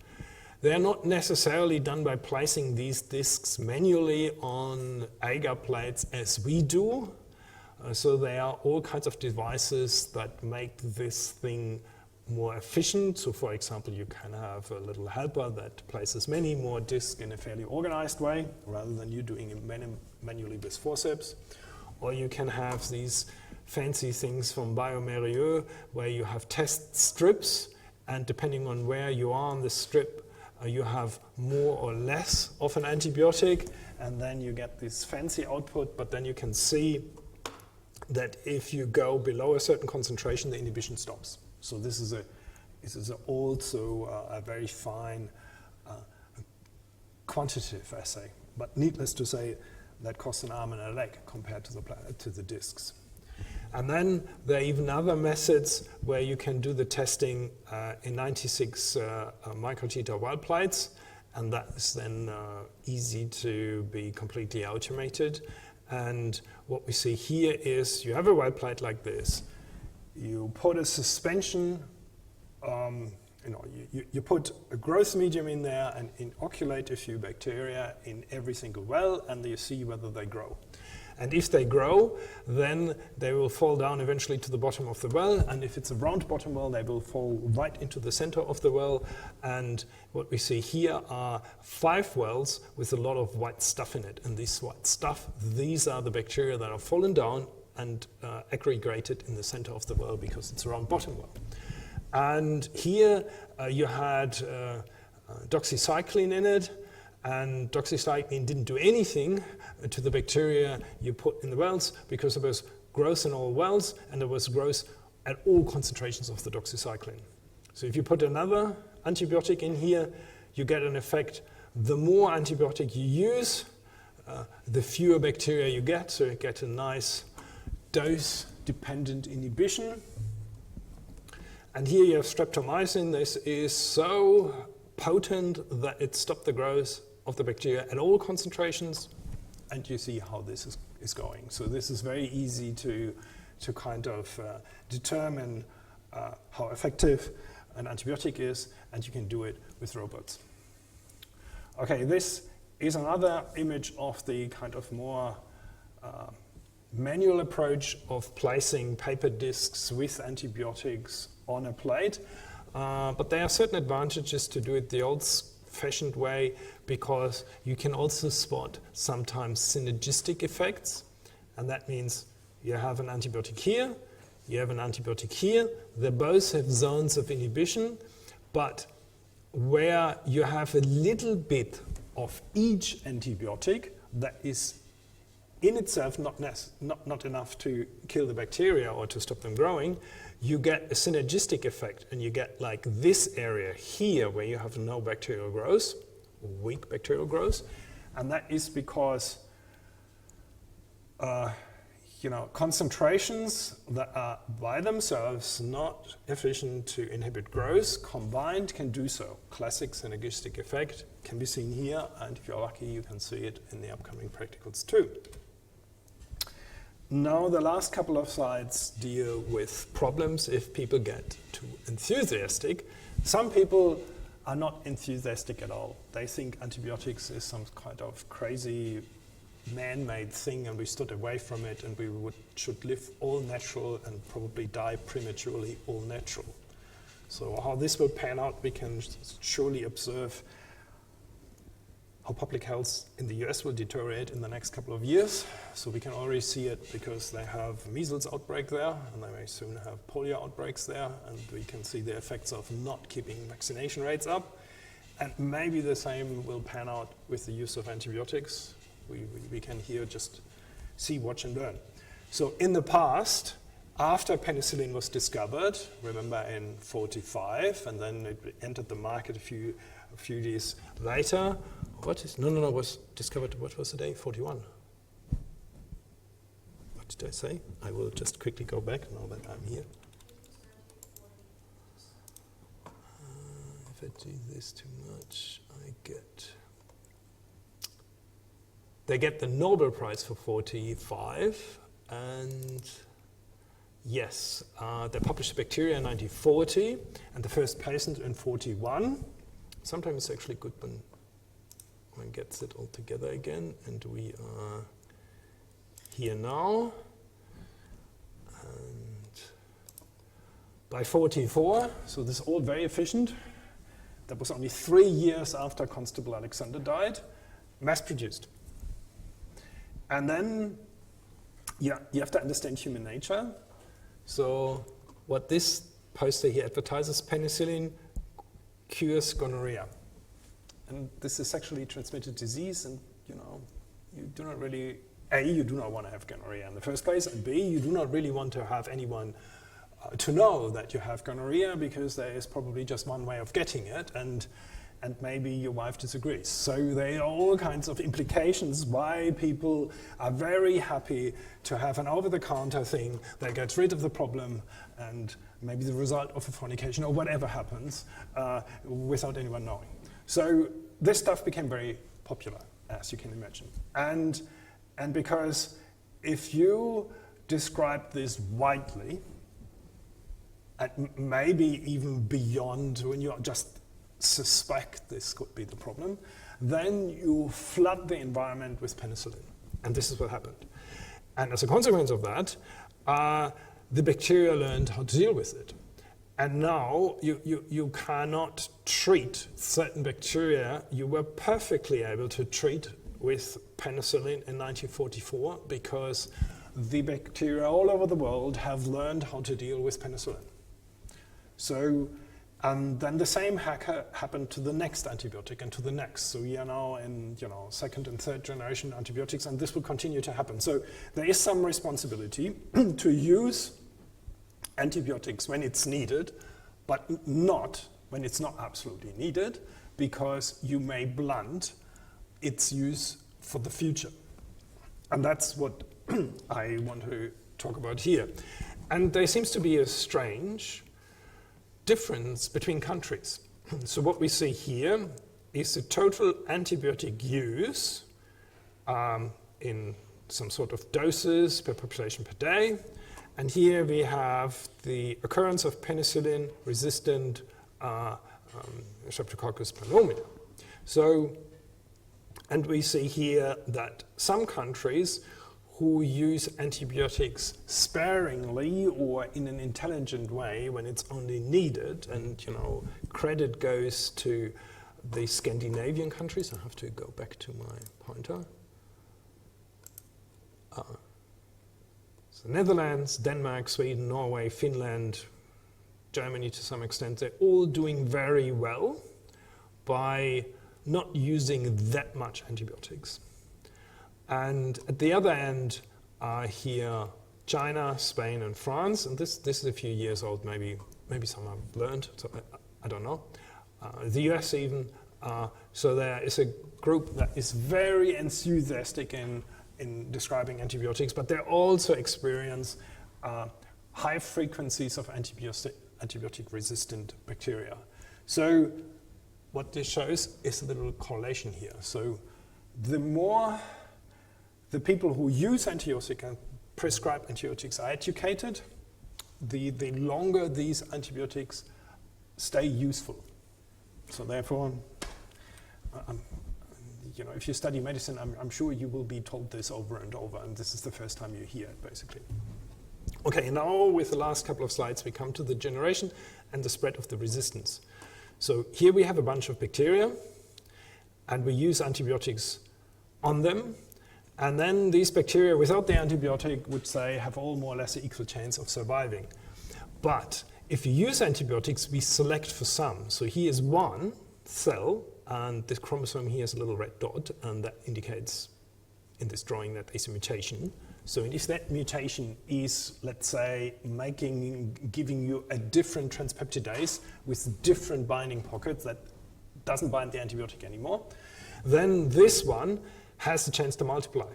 They are not necessarily done by placing these discs manually on agar plates as we do. So there are all kinds of devices that make this thing more efficient. So for example, you can have a little helper that places many more discs in a fairly organized way, rather than you doing it manually with forceps. Or you can have these fancy things from bioMérieux, where you have test strips, and depending on where you are on the strip, you have more or less of an antibiotic, and then you get this fancy output, but then you can see that if you go below a certain concentration, the inhibition stops. So this is also a very fine quantitative assay, but needless to say, that costs an arm and a leg compared to the discs. And then there are even other methods where you can do the testing in 96 microtiter wild plates, and that is then easy to be completely automated. And what we see here is you have a wild plate like this. You put a suspension, you put a growth medium in there and inoculate a few bacteria in every single well, and you see whether they grow. And if they grow, then they will fall down eventually to the bottom of the well, and if it's a round bottom well, they will fall right into the center of the well. And what we see here are 5 wells with a lot of white stuff in it. And this white stuff, these are the bacteria that are fallen down and aggregated in the center of the well because it's a round bottom well. And here you had doxycycline in it, and doxycycline didn't do anything to the bacteria you put in the wells because there was growth in all wells and there was growth at all concentrations of the doxycycline. So if you put another antibiotic in here, you get an effect. The more antibiotic you use, the fewer bacteria you get, so you get a nice dose-dependent inhibition. And here you have streptomycin. This is so potent that it stopped the growth of the bacteria at all concentrations, and you see how this is going. So this is very easy to kind of determine how effective an antibiotic is, and you can do it with robots. Okay, this is another image of the kind of more manual approach of placing paper discs with antibiotics on a plate. But there are certain advantages to do it the old-fashioned way, because you can also spot sometimes synergistic effects. And that means you have an antibiotic here, you have an antibiotic here. They both have zones of inhibition, but where you have a little bit of each antibiotic that is in itself not enough to kill the bacteria or to stop them growing, you get a synergistic effect, and you get like this area here where you have no bacterial growth, weak bacterial growth, and that is because concentrations that are by themselves not efficient to inhibit growth combined can do so. Classic synergistic effect can be seen here, and if you're lucky, you can see it in the upcoming practicals too. Now the last couple of slides deal with problems if people get too enthusiastic. Some people are not enthusiastic at all. They think antibiotics is some kind of crazy man-made thing and we stood away from it and we should live all natural and probably die prematurely all natural. So how this will pan out, we can surely observe how public health in the US will deteriorate in the next couple of years. So we can already see it because they have measles outbreak there, and they may soon have polio outbreaks there, and we can see the effects of not keeping vaccination rates up. And maybe the same will pan out with the use of antibiotics. We can here just see, watch, and learn. So in the past, after penicillin was discovered, remember in 45, and then it entered the market a few years later. Was discovered, what was the day? 41. What did I say? I will just quickly go back now that I'm here. If I do this too much, they get the Nobel Prize for 45, and yes, they published bacteria in 1940, and the first patent in 41. Sometimes it's actually good when one gets it all together again, and we are here now. And by 44, so this is all very efficient. That was only 3 years after Constable Alexander died, mass produced. And then, yeah, you have to understand human nature. So what this poster here advertises, penicillin cures gonorrhea. And this is sexually transmitted disease, and you do not really, A, you do not want to have gonorrhea in the first place, and B, you do not really want to have anyone to know that you have gonorrhea, because there is probably just one way of getting it, and maybe your wife disagrees. So there are all kinds of implications why people are very happy to have an over-the-counter thing that gets rid of the problem, and maybe the result of a fornication or whatever happens without anyone knowing. So this stuff became very popular, as you can imagine. And because if you describe this widely, and maybe even beyond when you just suspect this could be the problem, then you flood the environment with penicillin. And this is what happened. And as a consequence of that, the bacteria learned how to deal with it. And now you cannot treat certain bacteria you were perfectly able to treat with penicillin in 1944, because the bacteria all over the world have learned how to deal with penicillin. So then the same happened to the next antibiotic and to the next. So we are now in second and third generation antibiotics, and this will continue to happen. So there is some responsibility to use antibiotics when it's needed, but not when it's not absolutely needed, because you may blunt its use for the future. And that's what I want to talk about here. And there seems to be a strange difference between countries. So what we see here is the total antibiotic use in some sort of doses per population per day. And here we have the occurrence of penicillin-resistant Streptococcus pneumoniae. So, and we see here that some countries who use antibiotics sparingly or in an intelligent way when it's only needed, and credit goes to the Scandinavian countries. I have to go back to my pointer. So Netherlands, Denmark, Sweden, Norway, Finland, Germany to some extent, they're all doing very well by not using that much antibiotics. And at the other end are here China, Spain, and France. And this is a few years old, maybe some have learned, so I don't know. The US even. So there is a group that is very enthusiastic in describing antibiotics, but they also experience high frequencies of antibiotic-resistant bacteria. So what this shows is a little correlation here. So the more the people who use antibiotics and prescribe antibiotics are educated, the longer these antibiotics stay useful. So therefore, if you study medicine, I'm sure you will be told this over and over, and this is the first time you hear it, basically. Okay, now with the last couple of slides, we come to the generation and the spread of the resistance. So here we have a bunch of bacteria, and we use antibiotics on them. And then these bacteria without the antibiotic would say have all more or less an equal chance of surviving. But if you use antibiotics, we select for some. So here is one cell, and this chromosome here is a little red dot, and that indicates in this drawing that there's a mutation. So if that mutation is, let's say, giving you a different transpeptidase with different binding pockets that doesn't bind the antibiotic anymore, then this one has the chance to multiply.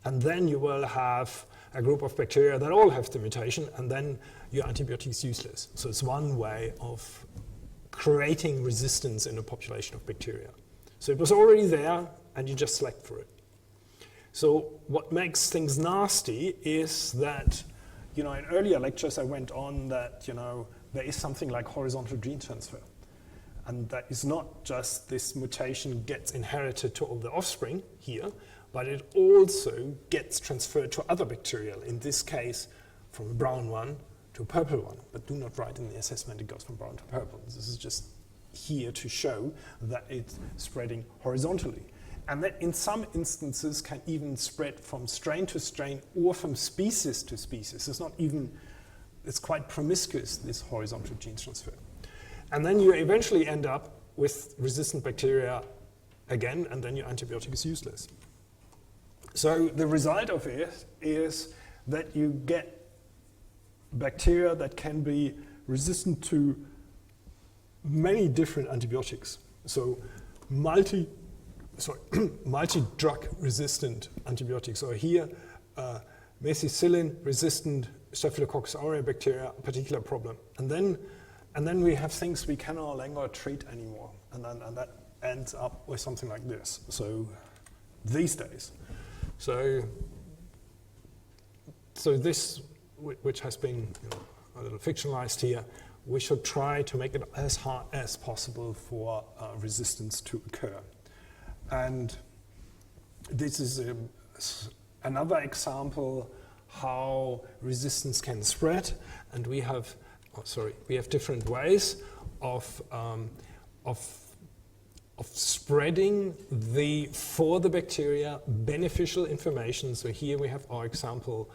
And then you will have a group of bacteria that all have the mutation, and then your antibiotic is useless. So it's one way of creating resistance in a population of bacteria. So it was already there, and you just select for it. So what makes things nasty is that, in earlier lectures I went on that, there is something like horizontal gene transfer. And that is not just this mutation gets inherited to all the offspring here, but it also gets transferred to other bacteria, in this case from a brown one to a purple one. But do not write in the assessment it goes from brown to purple. This is just here to show that it's spreading horizontally. And that in some instances can even spread from strain to strain or from species to species. It's quite promiscuous, this horizontal gene transfer. And then you eventually end up with resistant bacteria again, and then your antibiotic is useless. So the result of it is that you get bacteria that can be resistant to many different antibiotics. So multi-drug resistant antibiotics. So here, methicillin-resistant Staphylococcus aureus bacteria, a particular problem. And then we have things we can no longer treat anymore. And that ends up with something like this. So these days. So this, which has been a little fictionalized here, we should try to make it as hard as possible for resistance to occur. And this is another example how resistance can spread, and we have different ways of spreading for the bacteria beneficial information. So here we have our example.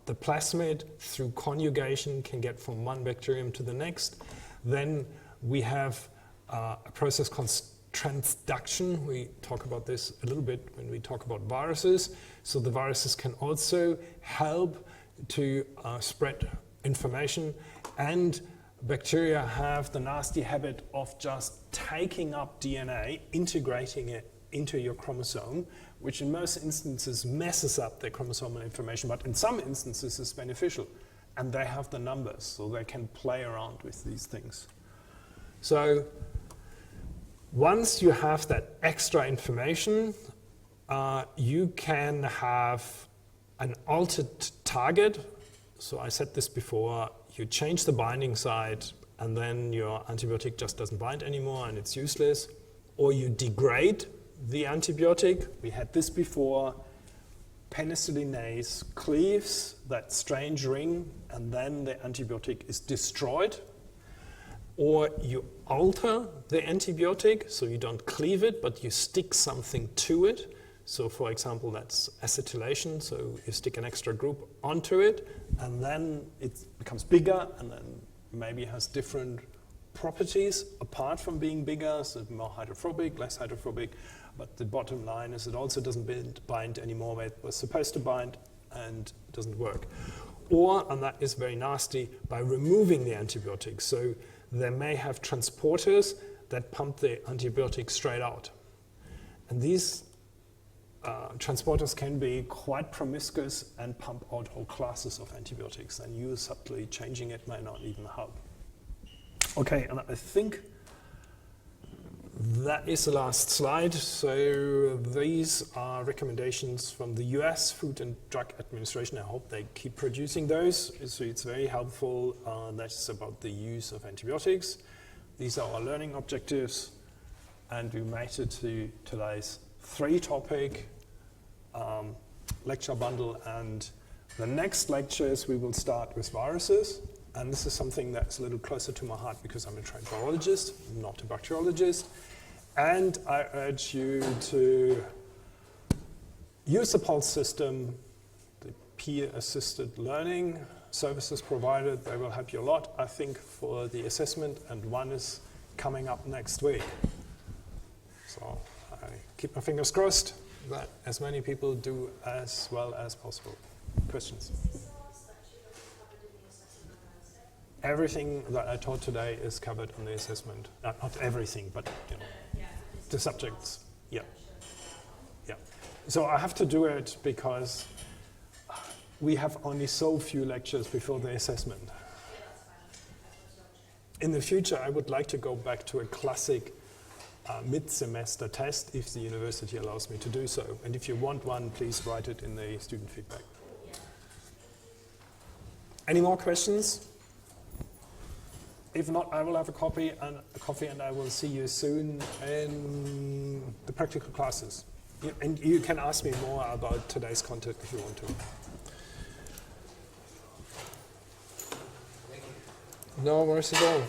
The plasmid through conjugation can get from one bacterium to the next. Then we have a process called transduction. We talk about this a little bit when we talk about viruses. So the viruses can also help to spread information, and bacteria have the nasty habit of just taking up DNA, integrating it into your chromosome, which in most instances messes up their chromosomal information, but in some instances is beneficial. And they have the numbers, so they can play around with these things. So once you have that extra information, you can have an altered target. So I said this before, you change the binding site and then your antibiotic just doesn't bind anymore and it's useless. Or you degrade the antibiotic. We had this before. Penicillinase cleaves that strange ring and then the antibiotic is destroyed. Or you alter the antibiotic, so you don't cleave it, but you stick something to it. So for example, that's acetylation, so you stick an extra group onto it, and then it becomes bigger, and then maybe has different properties apart from being bigger, so more hydrophobic, less hydrophobic, but the bottom line is it also doesn't bind anymore where it was supposed to bind, and doesn't work. Or, and that is very nasty, by removing the antibiotic. So they may have transporters that pump the antibiotic straight out. And these transporters can be quite promiscuous and pump out whole classes of antibiotics, and you subtly changing it may not even help. Okay, and I think that is the last slide. So these are recommendations from the US Food and Drug Administration. I hope they keep producing those. So it's very helpful. That's about the use of antibiotics. These are our learning objectives. And we made it to today's 3-topic lecture bundle. And the next lectures, we will start with viruses. And this is something that's a little closer to my heart because I'm a trained virologist, not a bacteriologist. And I urge you to use the Pulse system, the peer-assisted learning services provided. They will help you a lot, I think, for the assessment, and one is coming up next week. So I keep my fingers crossed that as many people do as well as possible. Questions? Everything that I taught today is covered on the assessment. Not everything, but you know, the subjects. Yeah. Yeah. So I have to do it because we have only so few lectures before the assessment. In the future, I would like to go back to a classic mid-semester test if the university allows me to do so. And if you want one, please write it in the student feedback. Any more questions? If not, I will have a coffee and I will see you soon in the practical classes. And you can ask me more about today's content if you want to. No worries at all.